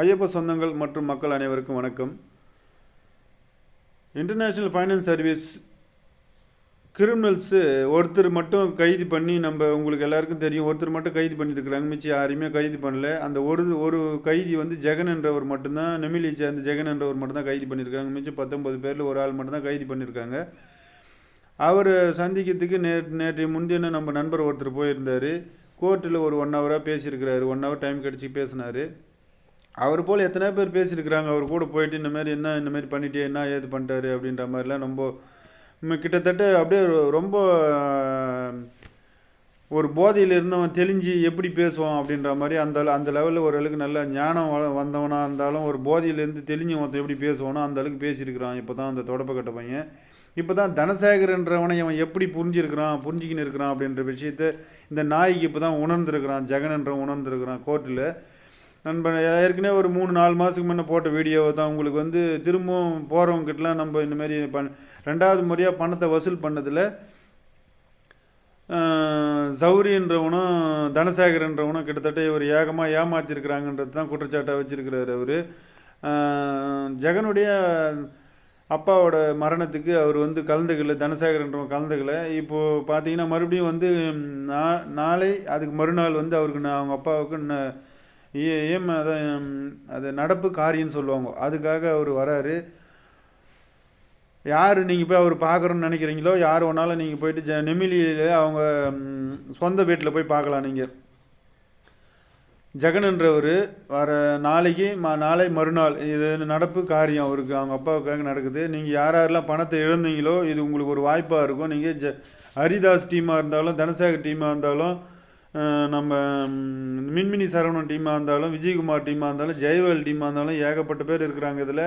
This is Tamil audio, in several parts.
ஐயப்ப சொந்தங்கள் மற்றும் மக்கள் அனைவருக்கும் வணக்கம். இன்டர்நேஷ்னல் ஃபைனான்ஸ் சர்வீஸ் கிரிமினல்ஸு ஒருத்தர் மட்டும் கைது பண்ணி, உங்களுக்கு எல்லாருக்கும் தெரியும், ஒருத்தர் மட்டும் கைது பண்ணியிருக்கிறாங்க. மிச்சம் யாரையுமே கைது பண்ணல. அந்த ஒரு கைதி வந்து ஜெகன் என்றவர் மட்டும்தான், நெமிலியை சேர்ந்த ஜெகன் என்றவர் மட்டும்தான் கைது பண்ணியிருக்காங்க. மிச்சம் 19 பேரில் ஒரு ஆள் மட்டும்தான் கைது பண்ணியிருக்காங்க. அவர் சந்திக்கிறதுக்கு நேற்றைய முன்தினம் நம்ம நண்பர் ஒருத்தர் போயிருந்தார். கோர்ட்டில் ஒரு 1 ஹவராக பேசியிருக்கிறாரு. 1 ஹவர் டைம் கிடச்சி பேசினார். அவர் போல் எத்தனை பேர் பேசியிருக்கிறாங்க. அவர் கூட போயிட்டு இந்த மாதிரி பண்ணிட்டே என்ன ஏது பண்ணிட்டாரு அப்படின்ற மாதிரிலாம் ரொம்ப கிட்டத்தட்ட அப்படியே ரொம்ப ஒரு போதையில் இருந்தவன் தெளிஞ்சு எப்படி பேசுவான் அப்படின்ற மாதிரி அந்த லெவலில் ஓரளவுக்கு நல்ல ஞானம் வந்தவனாக இருந்தாலும் ஒரு போதையிலேருந்து தெளிஞ்சவன் எப்படி பேசுவானோ அந்த அளவுக்கு பேசியிருக்கிறான். இப்போ தான் அந்த தொடப்பக்கட்ட பையன் இப்போ தான் தனசேகரன்றவனை அவன் எப்படி புரிஞ்சிக்கின்னு இருக்கிறான் அப்படின்ற விஷயத்த இந்த நாய்க்கு இப்போ தான் உணர்ந்துருக்கிறான். ஜெகன்ன்றவன் உணர்ந்துருக்கிறான் கோர்ட்டில். நண்பன் ஏற்கனவே ஒரு 3-4 மாதத்துக்கு முன்னே போட்ட வீடியோவை தான் உங்களுக்கு வந்து திரும்பவும் போகிறவங்ககிட்டலாம் நம்ம இந்தமாரி 2வது முறையாக பணத்தை வசூல் பண்ணதில் சௌரியன்றவனும் தனசேகரன்றவனும் கிட்டத்தட்ட இவர் ஏகமாக ஏமாற்றிருக்கிறாங்கன்றது தான் குற்றச்சாட்டாக வச்சுருக்கிறார். அவர் ஜெகனுடைய அப்பாவோட மரணத்துக்கு அவர் வந்து கலந்துக்கல, தனசேகரன்றவன் கலந்துக்கல. இப்போது பார்த்தீங்கன்னா மறுபடியும் வந்து நாளை அதுக்கு மறுநாள் வந்து அவருக்கு அவங்க அப்பாவுக்கு அது நடப்பு காரியம்னு சொல்லுவாங்க, அதுக்காக அவர் வராரு. யார் நீங்கள் போய் அவர் பார்க்குறோன்னு நினைக்கிறீங்களோ யார் ஒன்றாலும் நீங்கள் போயிட்டு நெமிலியில் அவங்க சொந்த வீட்டில் போய் பார்க்கலாம். நீங்கள் ஜெகன்ன்றவர் வர நாளை மறுநாள் இது நடப்பு காரியம் அவருக்கு அவங்க அப்பாவுக்காக நடக்குது. நீங்கள் யாரெல்லாம் பணத்தை இழந்தீங்களோ இது உங்களுக்கு ஒரு வாய்ப்பாக இருக்கும். நீங்கள் ஹரிதாஸ் டீமாக இருந்தாலும், தனசேகர் டீமாக இருந்தாலும், நம்ம மின்மினி சரவணன் டீமாக இருந்தாலும், விஜயகுமார் டீமாக இருந்தாலும், ஜெயவேல் டீமாக இருந்தாலும், ஏகப்பட்ட பேர் இருக்கிறாங்க. இதில்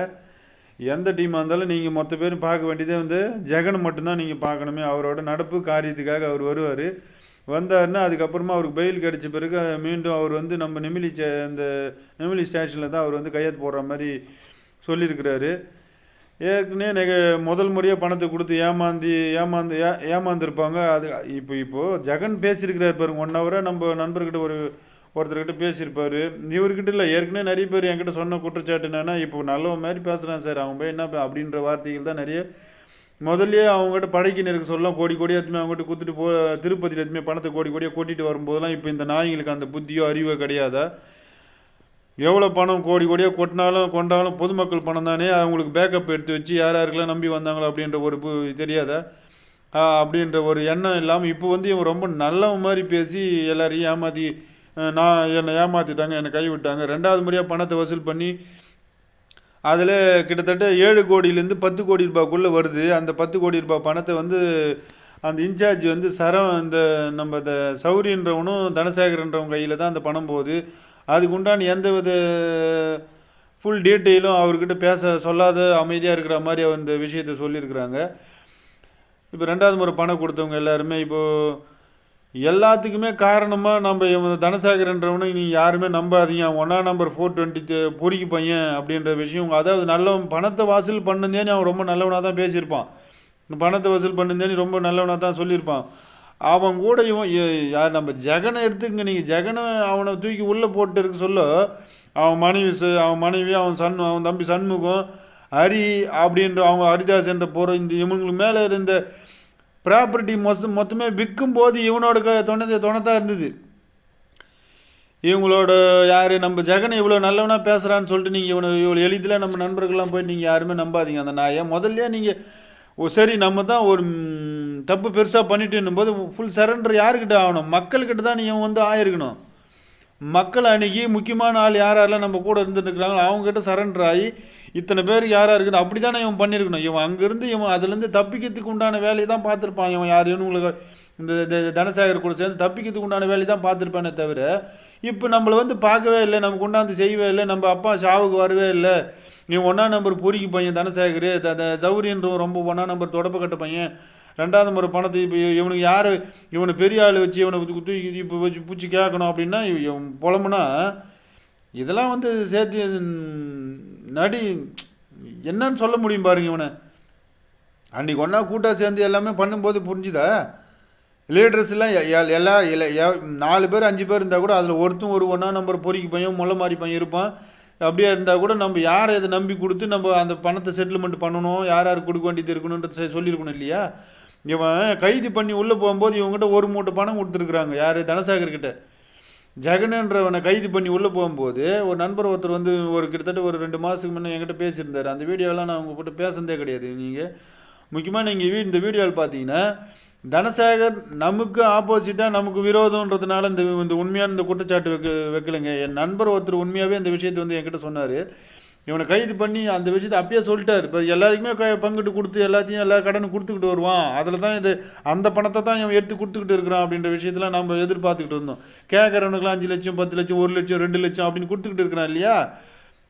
எந்த டீமாக இருந்தாலும் நீங்கள் மொத்த பேரும் பார்க்க வேண்டியதே வந்து ஜெகன் மட்டும்தான் நீங்கள் பார்க்கணுமே. அவரோட நடப்பு காரியத்துக்காக அவர் வருவார். வந்தாருன்னா அதுக்கப்புறமா அவருக்கு பெயில் கிடைச்ச பிறகு மீண்டும் அவர் வந்து நம்ம நெமிலி ஸ்டேஷனில் தான் அவர் வந்து கையெழுத்து போடுற மாதிரி சொல்லியிருக்கிறாரு. ஏற்கனவே முதல் முறையாக பணத்தை கொடுத்து ஏமாந்துருப்பாங்க. அது இப்போது ஜெகன் பேசியிருக்கிறார் பாருங்க. 1 ஹவராக நம்ம நண்பர்கிட்ட ஒருத்தர்கிட்ட பேசியிருப்பார். இவர்கிட்ட இல்லை, ஏற்கனவே நிறைய பேர் என்கிட்ட சொன்ன குற்றச்சாட்டு என்னென்னா, இப்போ நல்ல மாதிரி பேசுகிறான் சார், அவன் போய் என்ன அப்படின்ற வார்த்தைகள் தான் நிறைய. முதல்ல அவங்ககிட்ட படைக்கின்னு இருக்க சொல்லலாம், கோடி எதுவுமே அவங்ககிட்ட கொடுத்துட்டு திருப்பதியில் எதுவுமே பணத்தை கோடியாக கூட்டிகிட்டு வரும்போதெல்லாம் இப்போ இந்த நாய்களுக்கு அந்த புத்தியோ அறிவோ கிடையாதா? எவ்வளோ பணம் கோடியாக கொண்டாலும் பொதுமக்கள் பணம் தானே, அவங்களுக்கு பேக்கப் எடுத்து வச்சு யாருக்கெல்லாம் நம்பி வந்தாங்களோ அப்படின்ற ஒரு தெரியாதா அப்படின்ற ஒரு எண்ணம் இல்லாமல் இப்போ வந்து இவன் ரொம்ப நல்லவன் மாதிரி பேசி எல்லாரையும் என்னை ஏமாற்றிட்டாங்க, என்னை கைவிட்டாங்க. 2வது முறையாக பணத்தை வசூல் பண்ணி அதில் கிட்டத்தட்ட 7 கோடியிலேருந்து 10 கோடி ரூபாய்க்குள்ளே வருது. அந்த 10 கோடி ரூபாய் பணத்தை வந்து அந்த இன்சார்ஜ் வந்து இந்த சௌரியன்றவனும் தனசேகரன்றவன் கையில் தான் அந்த பணம் போகுது. அதுக்கு உண்டான எந்த வித ஃபுல் டீட்டெயிலும் அவர்கிட்ட சொல்லாத அமைதியாக இருக்கிற மாதிரி அவர் இந்த விஷயத்தை சொல்லியிருக்கிறாங்க. இப்போ 2வது முறை பணம் கொடுத்தவங்க எல்லாருமே இப்போது எல்லாத்துக்குமே காரணமாக நம்ம தனசேகரன்றவனை நீங்கள் யாருமே நம்பாதீங்க, 1ஆம் நம்பர் 420 பொறிக்கு பையன் அப்படின்ற விஷயம். அதாவது நல்லவன் பணத்தை வசூல் பண்ணுந்தேன்னு அவன் ரொம்ப நல்லவனாக தான் பேசியிருப்பான். பணத்தை வசூல் பண்ணுந்தேன்னு ரொம்ப நல்லவனாக தான் சொல்லியிருப்பான். அவன் கூட யார் நம்ம ஜெகனை எடுத்துக்கங்க. நீங்கள் ஜெகனை அவனை தூக்கி உள்ளே போட்டு இருக்க சொல்ல அவன் மனைவி அவன் தம்பி சண்முகம், ஹரி அப்படின்ற அவங்க ஹரிதாஸ் என்ற போகிற இவங்களுக்கு மேலே இருந்த ப்ராப்பர்ட்டி மொத்தமே விற்கும் போது இவனோட துணைத்தான் இருந்தது. இவங்களோட யார் நம்ம ஜெகனை இவ்வளோ நல்லவனாக பேசுகிறான்னு சொல்லிட்டு நீங்கள் இவ்வளோ எளிதில் நம்ம நண்பர்கள்லாம் போய் நீங்கள் யாருமே நம்பாதீங்க. அந்த நாயை முதல்ல நீங்கள் சரி நம்ம தான் ஒரு தப்பு பெருசாக பண்ணிட்டு போது ஃபுல் சரண்டர் யாருக்கிட்ட ஆகணும்? மக்கள்கிட்ட தான் நீங்கள் வந்து ஆயிருக்கணும். மக்கள் அன்றைக்கி முக்கியமான ஆள் யாரெல்லாம் நம்ம கூட இருந்துருக்குறாங்களோ அவங்ககிட்ட சரண்டர் ஆகி இத்தனை பேருக்கு யாராக இருக்குது அப்படி தானே இவன் பண்ணியிருக்கணும். இவன் அங்கேருந்து அதுலேருந்து தப்பிக்கிறதுக்கு உண்டான வேலையை தான் பார்த்துருப்பான். இவன் யாரையும் உங்களுக்கு இந்த தனசேகர் கூட சேர்ந்து தப்பிக்கிறதுக்கு உண்டான வேலையை தான் பார்த்துருப்பானே தவிர இப்போ நம்மளை வந்து பார்க்கவே இல்லை, நமக்கு உண்டாந்து செய்யவே இல்லை, நம்ம அப்பா சாவுக்கு வரவே இல்லை. நீ 1ஆம் நம்பர் பொறிக்கு பையன் தனசேகர், சௌரியன்றவன் ரொம்ப 1ஆம் நம்பர் தொடப்பக்கட்ட பையன். 2வது முறை பணத்தை இப்போ இவனுக்கு இவனை பெரிய ஆள் வச்சு இவனை தூக்கி இப்போ வச்சு பூச்சி கேட்கணும் அப்படின்னா இவன் புலம்புனா இதெல்லாம் வந்து சேர்த்து என்னன்னு சொல்ல முடியும் பாருங்க. இவனை அன்றைக்கி ஒன்றா கூட்டாக சேர்ந்து எல்லாமே பண்ணும்போது புரிஞ்சுதா? லீடர்ஸ்லாம் எல்லா 4 பேர் 5 பேர் இருந்தால் கூட அதில் ஒருத்தன் ஒரு 1ஆம் நம்பர் பொறிக்கு பையன் முல்லை மாதிரி பையன் இருப்பான். அப்படியே இருந்தால் கூட நம்ம யாரை இதை நம்பி கொடுத்து நம்ம அந்த பணத்தை செட்டில்மெண்ட் பண்ணணும், யார் யாருக்கு கொடுக்க வேண்டியது இருக்கணுன்றது சொல்லியிருக்கணும் இல்லையா? இவன் கைது பண்ணி உள்ளே போகும்போது இவங்ககிட்ட ஒரு மூட்டை பணம் கொடுத்துருக்குறாங்க. யார்? தனசாகர்கிட்ட. ஜெகன்ன்றவனை கைது பண்ணி உள்ளே போகும்போது ஒரு நண்பர் ஒருத்தர் வந்து ஒரு கிட்டத்தட்ட ஒரு 2 மாதத்துக்கு முன்னே என்கிட்ட பேசியிருந்தார். அந்த வீடியோலாம் நான் உங்கள் கிட்ட பேசுனதே கிடையாது. நீங்கள் முக்கியமாக நீங்கள் இந்த வீடியோவில் பார்த்தீங்கன்னா தனசேகர் நமக்கு ஆப்போசிட்டாக நமக்கு விரோதன்றதுனால இந்த உண்மையான இந்த குற்றச்சாட்டு வைக்கலைங்க. என் நண்பர் ஒருத்தர் உண்மையாகவே இந்த விஷயத்தை வந்து என்கிட்ட சொன்னார். இவனை கைது பண்ணி அந்த விஷயத்தை அப்பயே சொல்லிட்டார். இப்போ எல்லாருக்குமே பங்கிட்டு கொடுத்து எல்லாத்தையும் எல்லா கடனும் கொடுத்துக்கிட்டு வருவான். அதில் தான் அந்த பணத்தை தான் இவன் எடுத்து கொடுத்துக்கிட்டு இருக்கிறான் அப்படின்ற விஷயத்தில் நம்ம எதிர்பார்த்துக்கிட்டு இருந்தோம். கேட்குறவனுக்குலாம் 5 லட்சம் 10 லட்சம் 1 லட்சம் 2 லட்சம் அப்படின்னு கொடுத்துக்கிட்டு இருக்கிறான் இல்லையா?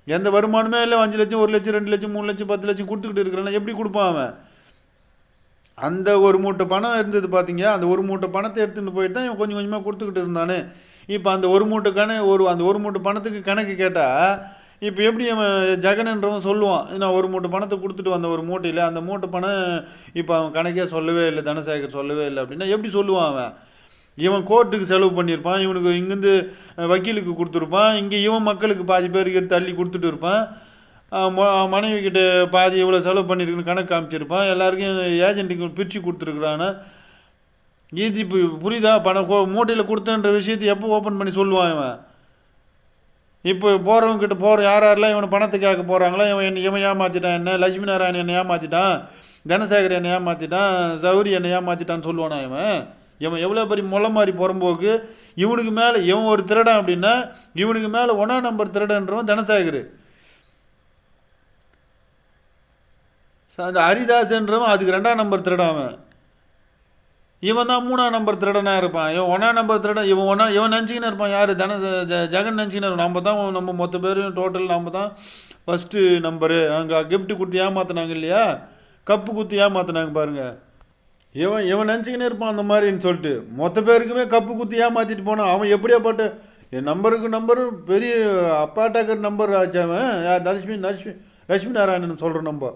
எந்த வருமானமே இல்லை. 5 லட்சம் 1 லட்சம் 2 லட்சம் 3 லட்சம் 10 லட்சம் கொடுத்துக்கிட்டு இருக்கிறான். எப்படி கொடுப்பான் அவன்? அந்த ஒரு மூட்டை பணம் இருந்தது பார்த்தீங்க. அந்த ஒரு மூட்டை பணத்தை எடுத்துகிட்டு போயிட்டு தான் இவன் கொஞ்சம் கொஞ்சமாக கொடுத்துக்கிட்டு இருந்தானே. இப்போ அந்த ஒரு மூட்டை அந்த ஒரு மூட்டை பணத்துக்கு கணக்கு கேட்டால் இப்போ எப்படி அவன் ஜெகன்ன்றவன் சொல்லுவான், நான் ஒரு மூட்டை பணத்தை கொடுத்துட்டு வந்த ஒரு மூட்டையில் அந்த மூட்டை பணம் இப்போ அவன் கணக்கே சொல்லவே இல்லை, தனசேகர் சொல்லவே இல்லை அப்படின்னா எப்படி சொல்லுவான் அவன்? இவன் கோர்ட்டுக்கு செலவு பண்ணியிருப்பான், இவனுக்கு இங்கேருந்து வக்கீலுக்கு கொடுத்துருப்பான், இங்கே இவன் மக்களுக்கு பாதி பேருக்கு தள்ளி கொடுத்துட்டு இருப்பான், மனைவி கிட்ட பாதி எவ்வளோ செலவு பண்ணியிருக்குன்னு கணக்கு காமிச்சிருப்பான், எல்லாருக்கும் ஏஜென்ட்டுக்கு பிரித்து கொடுத்துருக்குறான்னு. இது இப்போ புரியுதா? பணம் மூட்டையில் கொடுத்தன்ற விஷயத்தை எப்போ ஓப்பன் பண்ணி சொல்லுவான் இவன்? இப்போ போகிறவங்ககிட்ட யாரெல்லாம் இவனை பணத்தை கேட்க போகிறாங்களோ இவன் ஏமாற்றிட்டான், என்ன லட்சுமி நாராயணன் என்னை ஏமாற்றிட்டான், தனசேகர் என்னை ஏமாற்றிட்டான், சௌரி என்னை ஏமாற்றிட்டான்னு சொல்லுவானா இவன் எவ்வளோ பெரிய முளை மாதிரி புறம்போக்கு. இவனுக்கு மேலே இவன் ஒரு திருடன் அப்படின்னா இவனுக்கு மேலே 1ஆம் நம்பர் திருடன்றவன் தனசேகர். அந்த ஹரிதாஸ்ன்றவன் அதுக்கு 2ஆம் நம்பர் திருடன். அவன் இவன் தான் 3ஆம் நம்பர் திருடனாக இருப்பான். இவன் 1ஆம் நம்பர் திருடன். இவன் நினச்சிக்கின்னு இருப்பான். யார்? ஜெகன் நினச்சிக்கின்னு இருப்பான். நம்ம மொத்த பேரும் டோட்டல் நம்ம தான் ஃபஸ்ட்டு நம்பரு. அங்கே கிஃப்ட்டு கொடுத்து ஏமாற்றினாங்க இல்லையா? கப்பு குத்து ஏமாற்றினாங்க பாருங்கள். இவன் நினச்சிக்கின்னு இருப்பான் அந்த மாதிரின்னு சொல்லிட்டு மொத்த பேருக்குமே கப்பு குத்து ஏமாற்றிட்டு போனான். அவன் எப்படியாப்பட்ட என் நம்பரு பெரிய அப்பாட்டாக்கர் நம்பர் ஆச்சவன். யார்? லட்சுமி நாராயணன் சொல்கிறோம் நம்ம.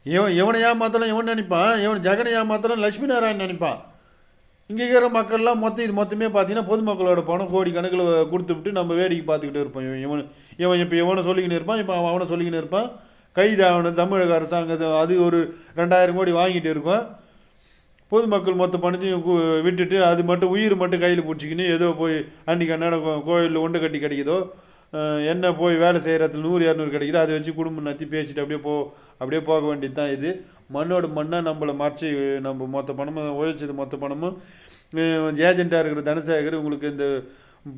இவனை ஏமாத்தலாம் இவன் நினைப்பான், இவன் ஜெகனை ஏமாத்தலாம் லட்சுமி நாராயணன் நினைப்பான். இங்கே இருக்கிற மக்கள்லாம் மொத்தமே பார்த்தீங்கன்னா பொதுமக்களோட பணம் கோடி கணக்கில் கொடுத்துவிட்டு நம்ம வேடிக்கை பார்த்துக்கிட்டே இருப்போம். இவனை சொல்லிக்கின்னு இருப்பான், இப்போ அவனை சொல்லிக்கின்னு இருப்பான். கைது ஆகணும் தமிழக அரசாங்கத்தை அது ஒரு 2000 கோடி வாங்கிட்டு இருக்கும். பொதுமக்கள் மொத்த பணத்தையும் விட்டுட்டு அது மட்டும் உயிர் மட்டும் கையில் பிடிச்சிக்கின்னு ஏதோ போய் அன்றைக்கி அன்றாடம் கோயிலில் ஒன்று கட்டி கிடைக்குதோ என்ன போய் வேலை செய்கிறத்துல 100-200 கிடைக்குது, அதை வச்சு குடும்பம் நடத்தி பேசிட்டு அப்படியே போக வேண்டியது தான். இது மண்ணோட மண்ணாக நம்மளை மறைச்சி நம்ம மொத்த பணமும் உழைச்சது மொத்த பணமும் ஏஜெண்ட்டாக இருக்கிற தனசேகர். உங்களுக்கு இந்த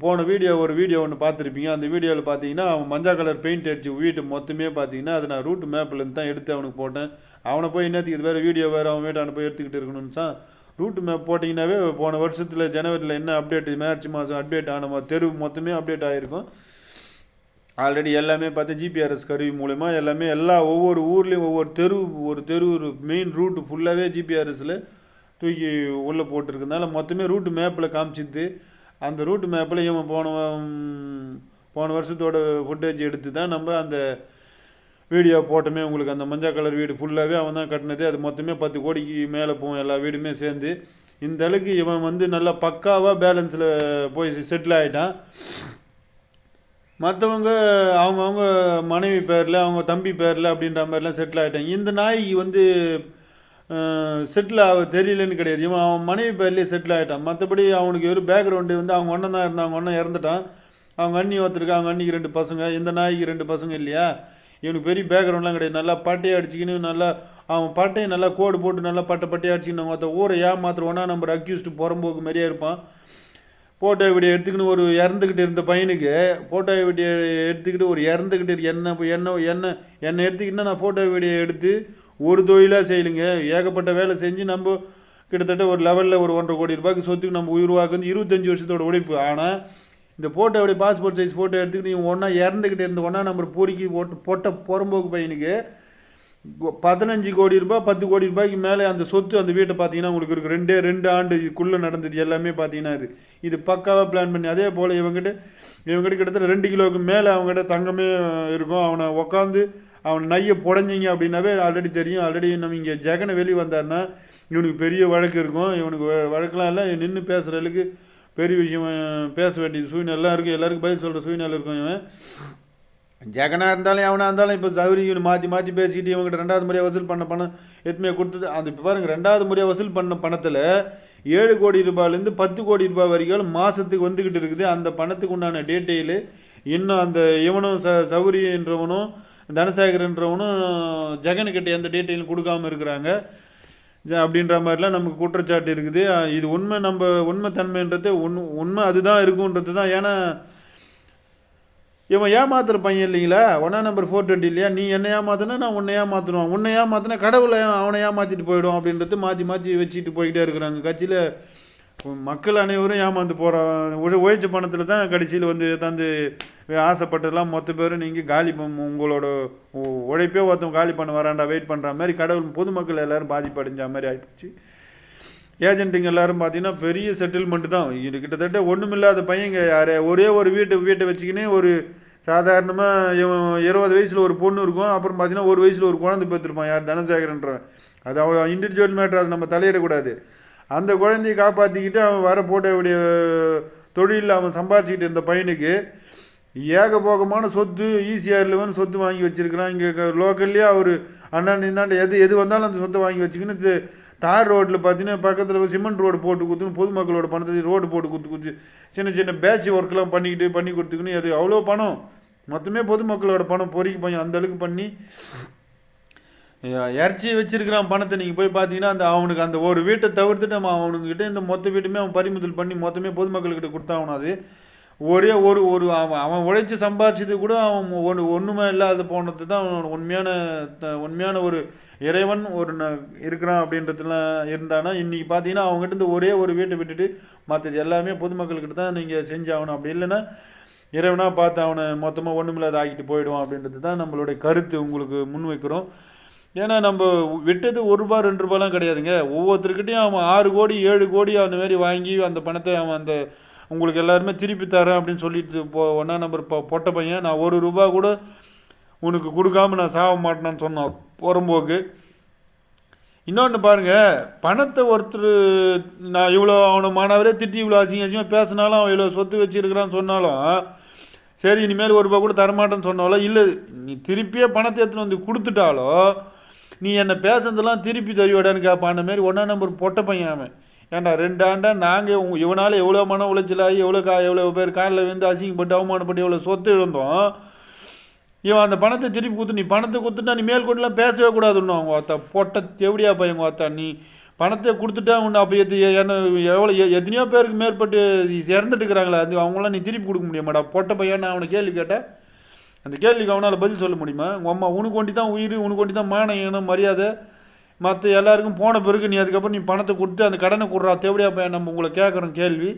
போன ஒரு வீடியோ ஒன்று பார்த்துருப்பீங்க. அந்த வீடியோவில் பார்த்தீங்கன்னா அவன் மஞ்சள் கலர் பெயிண்ட் அடிச்சு வீட்டு மொத்தமே பார்த்தீங்கன்னா அது நான் ரூட் மேப்லேருந்து தான் எடுத்து அவனுக்கு போட்டேன். அவனை போய் என்னத்துக்கு இது வேறு வீடியோ வேறு அவன் வீட்டை போய் எடுத்துக்கிட்டு இருக்கணும்னு தான். ரூட் மேப் போட்டிங்கன்னாவே போன வருஷத்தில் ஜனவரியில் என்ன அப்டேட், மார்ச் மாதம் அப்டேட் ஆன தெரு மொத்தமே அப்டேட் ஆகிருக்கும். ஆல்ரெடி எல்லாமே பார்த்து ஜிபிஆர்எஸ் கருவி மூலமா எல்லாமே ஒவ்வொரு ஊர்லேயும் ஒரு தெரு மெயின் ரூட்டு ஃபுல்லாகவே ஜிபிஆர்எஸில் தூக்கி உள்ளே போட்டிருக்கிறதுனால மொத்தமே ரூட்டு மேப்பில் காமிச்சிது. அந்த ரூட்டு மேப்பில் இவன் போன வருஷத்தோட ஃபுட்டேஜ் எடுத்து தான் நம்ம அந்த வீடியோ போட்டோமே. உங்களுக்கு அந்த மஞ்சள் கலர் வீடு ஃபுல்லாகவே அவன் தான் கட்டினது. அது மொத்தமே 10 கோடிக்கு மேலே போகும் எல்லா வீடுமே சேர்ந்து. இந்த அளவுக்கு இவன் வந்து நல்லா பக்காவாக பேலன்ஸில் போய் செட்டில் ஆகிட்டான். மற்றவங்க அவங்கவுங்க மனைவி பேரில் அவங்க தம்பி பேரில் அப்படின்ற மாதிரிலாம் செட்டில் ஆகிட்டாங்க. இந்த நாய்க்கு வந்து செட்டில் தெரியலன்னு கிடையாது. அவன் மனைவி பேர்லேயே செட்டில் ஆகிட்டான். மற்றபடி அவனுக்கு ஒரு பேக்ரவுண்டு வந்து அவங்க ஒன்றும் தான் இருந்தான். அவங்க ஒன்றும் இறந்துட்டான். அவங்க அண்ணி ஒருத்தருக்கு, அவங்க அண்ணிக்கு 2 பசங்க. இந்த நாய்க்கு 2 பசங்க இல்லையா? இவனுக்கு பெரிய பேக்ரவுண்ட்லாம் கிடையாது. நல்லா பட்டையை அடிச்சிக்கின்னு நல்லா அவன் பட்டையை நல்லா கோடு போட்டு நல்லா பட்டையை அடிச்சிக்கின்னு மற்ற ஊரை ஏமாத்திரம் 1ஆம் நம்பர் அக்யூஸ்டு புறம்போக்கு மாதிரியே இருப்பான். ஃபோட்டோ வீடியோ எடுத்துக்கின்னு ஒரு இறந்துக்கிட்டு இருந்த பையனுக்கு ஃபோட்டோ வீடியோ எடுத்துக்கிட்டு ஒரு இறந்துக்கிட்டு என்னை எடுத்துக்கிட்டா நான் ஃபோட்டோ வீடியோ எடுத்து ஒரு தொழிலாக செய்யலைங்க. ஏகப்பட்ட வேலை செஞ்சு நம்ம கிட்டத்தட்ட ஒரு லெவலில் ஒரு 1.5 கோடி ரூபாய்க்கு சொத்துக்கு நம்ம உருவாக்குறது 25 வருஷத்தோட உழைப்பு. ஆனால் இந்த ஃபோட்டோவுடைய பாஸ்போர்ட் சைஸ் ஃபோட்டோ எடுத்துக்கிட்டு இவன் இறந்துக்கிட்டு இருந்த 1ஆம் நம்பர் பூரிக்கு போட்ட புறம்போக்கு பையனுக்கு 15 கோடி ரூபாய் 10 கோடி ரூபாய்க்கு மேலே அந்த சொத்து அந்த வீட்டை பார்த்தீங்கன்னா உங்களுக்கு இருக்குது. 2 ஆண்டு இதுக்குள்ளே நடந்தது எல்லாமே பார்த்தீங்கன்னா இது பக்காவாக பிளான் பண்ணி. அதே போல் இவங்ககிட்ட கிட்டத்தட்ட 2 கிலோவுக்கு மேலே அவங்ககிட்ட தங்கமே இருக்கும். அவனை உட்காந்து அவன் நையை புடஞ்சிங்க அப்படின்னாவே ஆல்ரெடி தெரியும். ஆல்ரெடி நம்ம இங்கே ஜெகனை வெளியே வந்தாருன்னா இவனுக்கு பெரிய வழக்கு இருக்கும். இவனுக்கு வழக்கெலாம் இல்லை, நின்று பேசுகிறதுக்கு பெரிய விஷயம் பேச வேண்டியது சூழ்நிலை இருக்குது. எல்லாருக்கும் பதில் சொல்கிற சூழ்நிலை இருக்கும். இவன் ஜெகனாக இருந்தாலும் எவனாக இருந்தாலும் இப்போ சௌரி மாற்றி மாற்றி பேசிக்கிட்டு இவங்ககிட்ட ரெண்டாவது முறையாக வசூல் பண்ண பணம் எதுவுமே கொடுத்தது. அந்த இப்போ பாருங்கள், ரெண்டாவது முறையாக வசூல் பண்ண பணத்தில் 7 கோடி ரூபாயிலேருந்து 10 கோடி ரூபாய் வரைக்கும் மாதத்துக்கு வந்துக்கிட்டு இருக்குது. அந்த பணத்துக்கு உண்டான டீட்டெயிலு இன்னும் அந்த இவனும் சௌரின்றவனும் தனசேகரன்றவனும் ஜெகனுக்கிட்ட எந்த டீட்டெயிலும் கொடுக்காமல் இருக்கிறாங்க அப்படின்ற மாதிரிலாம் நமக்கு குற்றச்சாட்டு இருக்குது. இது உண்மை, நம்ம உண்மை தன்மைன்றது உண்மை அதுதான் இருக்குன்றது தான். ஏன்னா இவன் ஏமாத்துற பையன் இல்லைங்களா, 1 நம்பர் 420 இல்லையா, நீ என்ன ஏமாத்தினா நான் உன்னை ஏமாற்றணும், உன்னை ஏமாத்தினா கடவுளை அவனை ஏமாற்றிட்டு போயிடும் அப்படின்றது மாற்றி மாற்றி வச்சுட்டு போய்கிட்டே இருக்கிறாங்க. கட்சியில் மக்கள் அனைவரும் ஏமாந்து போகிறான். உழைச்ச பணத்தில் தான் கடைசியில் வந்து தந்து ஆசைப்பட்டதெல்லாம் மொத்த பேரும் நீங்கள் காலி உங்களோட உழைப்பே ஒருத்தவங்க காலி பண்ண வராண்டா வெயிட் பண்ணுற மாதிரி கடவுள் பொதுமக்கள் எல்லோரும் பாதிப்படைஞ்ச மாதிரி ஆகிப்போச்சு. ஏஜென்ட்டுங்க எல்லோரும் பார்த்தீங்கன்னா பெரிய செட்டில்மெண்ட்டு தான். இது கிட்டத்தட்ட ஒன்றுமில்லாத பையங்க யார் ஒரே ஒரு வீட்டை வச்சுக்கினே ஒரு சாதாரணமாக 20 வயசில் ஒரு பொண்ணு இருக்கும். அப்புறம் பார்த்தீங்கன்னா 1 வயசில் ஒரு குழந்தை பெற்றுருப்பான், யார் தனசேகரன்றவன். அது அவ்வளோ இண்டிவிஜுவல் மேட்ரு, அது நம்ம தலையிடக்கூடாது. அந்த குழந்தையை காப்பாற்றிக்கிட்டு அவன் வர போட்டவுடைய தொழிலில் அவன் சம்பாரிச்சிக்கிட்டு இருந்த பையனுக்கு ஏகபோகமான சொத்து ஈசிஆரில் சொத்து வாங்கி வச்சுருக்கிறான். இங்கே லோக்கல்லையே அவர் அண்ணாண்டு இந்தாண்டு எது வந்தாலும் அந்த சொத்தை வாங்கி வச்சுக்கின்னு தார் ரோட்டில் பார்த்தீங்கன்னா பக்கத்தில் சிமெண்ட் ரோடு போட்டு கொடுத்துன்னு பொதுமக்களோட பணத்தை ரோடு போட்டு கொடுத்து சின்ன சின்ன பேட்ச் ஒர்க்கெலாம் பண்ணி கொடுத்துக்கின்னு அது அவ்வளோ பணம் மொத்தமே பொதுமக்களோட பணம் பொறிக்கு பையன் அந்தளவுக்கு பண்ணி இறச்சி வச்சிருக்கிறான் பணத்தை. நீங்கள் போய் பார்த்தீங்கன்னா அவனுக்கு அந்த ஒரு வீட்டை தவிர்த்துட்டு அவனுக்கிட்ட இந்த மொத்த வீட்டுமே அவன் பறிமுதல் பண்ணி மொத்தமே பொதுமக்கள்கிட்ட கொடுத்தாகணும். அது ஒரே ஒரு அவன் உழைச்சி சம்பாரிச்சது கூட அவன் ஒன்றுமே இல்லாத போனது தான் உண்மையான ஒரு இறைவன் இருக்கிறான் அப்படின்றதுலாம் இருந்தானா. இன்றைக்கி பார்த்தீங்கன்னா அவங்ககிட்ட இந்த ஒரே ஒரு வீட்டை விட்டுட்டு மற்றது எல்லாமே பொதுமக்கள்கிட்ட தான் நீங்கள் செஞ்சாகணும். அப்படி இல்லைன்னா இறைவனாக பார்த்து அவனை மொத்தமாக ஒன்றுமில்லாத ஆக்கிட்டு போயிடுவான் அப்படின்றது தான் நம்மளுடைய கருத்து உங்களுக்கு முன் வைக்கிறோம். ஏன்னா நம்ம விட்டது 1 ரூபா 2 ரூபாலாம் கிடையாதுங்க. ஒவ்வொருத்தருக்கிட்டையும் அவன் 6 கோடி 7 கோடி அந்த மாதிரி வாங்கி அந்த பணத்தை அவன் அந்த உங்களுக்கு எல்லாருமே திருப்பி தரேன் அப்படின்னு சொல்லிட்டு 1 நம்பர் பொட்ட பையன். நான் 1 ரூபா கூட உனக்கு கொடுக்காம நான் சாக மாட்டேன்னு சொன்னான் புறம்போக்கு. இன்னொன்று பாருங்கள், பணத்தை ஒருத்தர் நான் இவ்வளோ அவனை மாணவரே திட்டி இவ்வளோ அசிங்கமாக பேசினாலும் அவன் இவ்வளோ சொத்து வச்சுருக்கிறான்னு சொன்னாலும் சரி இனிமேல் 1 ரூபா கூட தரமாட்டேன்னு சொன்னாலும் இல்லை, நீ திருப்பியே பணத்தை எடுத்துன்னு வந்து கொடுத்துட்டாலோ நீ என்னை பேசுனதெல்லாம் திருப்பி தருவாடான்னு கேட்பான். மாரி 1 நம்பர் பொட்ட பையன் அவன். ஏன்டா 2 ஆண்டா நாங்கள் இவனால் எவ்வளோ மன உளைச்சலாகி எவ்வளோ பேர் காலில் வந்து அசிங்கப்பட்டு அவமானப்பட்டு எவ்வளோ சொத்து இழந்தோம். இவன் அந்த பணத்தை திருப்பி கொடுத்து நீ பணத்தை கொடுத்துட்டா நீ மேல்கொண்டுலாம் பேசவே கூடாதுன்னு அவங்க ஒருத்தா பொட்ட தெவடியா பையன் ஒருத்தா. நீ பணத்தை கொடுத்துட்டா உன்னை அப்போ எவ்வளோ எத்தனையோ பேருக்கு மேற்பட்டு இறந்துட்டு இருக்கிறாங்களே, அது அவங்களாம் நீ திருப்பி கொடுக்க முடியுமாடா பொட்ட பையன். நான் அவனை கேள்வி கேட்டேன், அந்த கேள்விக்கு அவனால் பதில் சொல்ல முடியுமா? உங்கள் அம்மா உனக்கு ஒண்டி தான் உயிர், உனக்கு ஒண்டி தான் மானம் ஏனும் மரியாதை, மற்ற எல்லாருக்கும் போன பிறகு நீ அதுக்கப்புறம் நீ பணத்தை கொடுத்து அந்த கடனை கொடுறா தேவடியா பையன். நம்ம உங்களை கேட்குறோம் கேள்வி,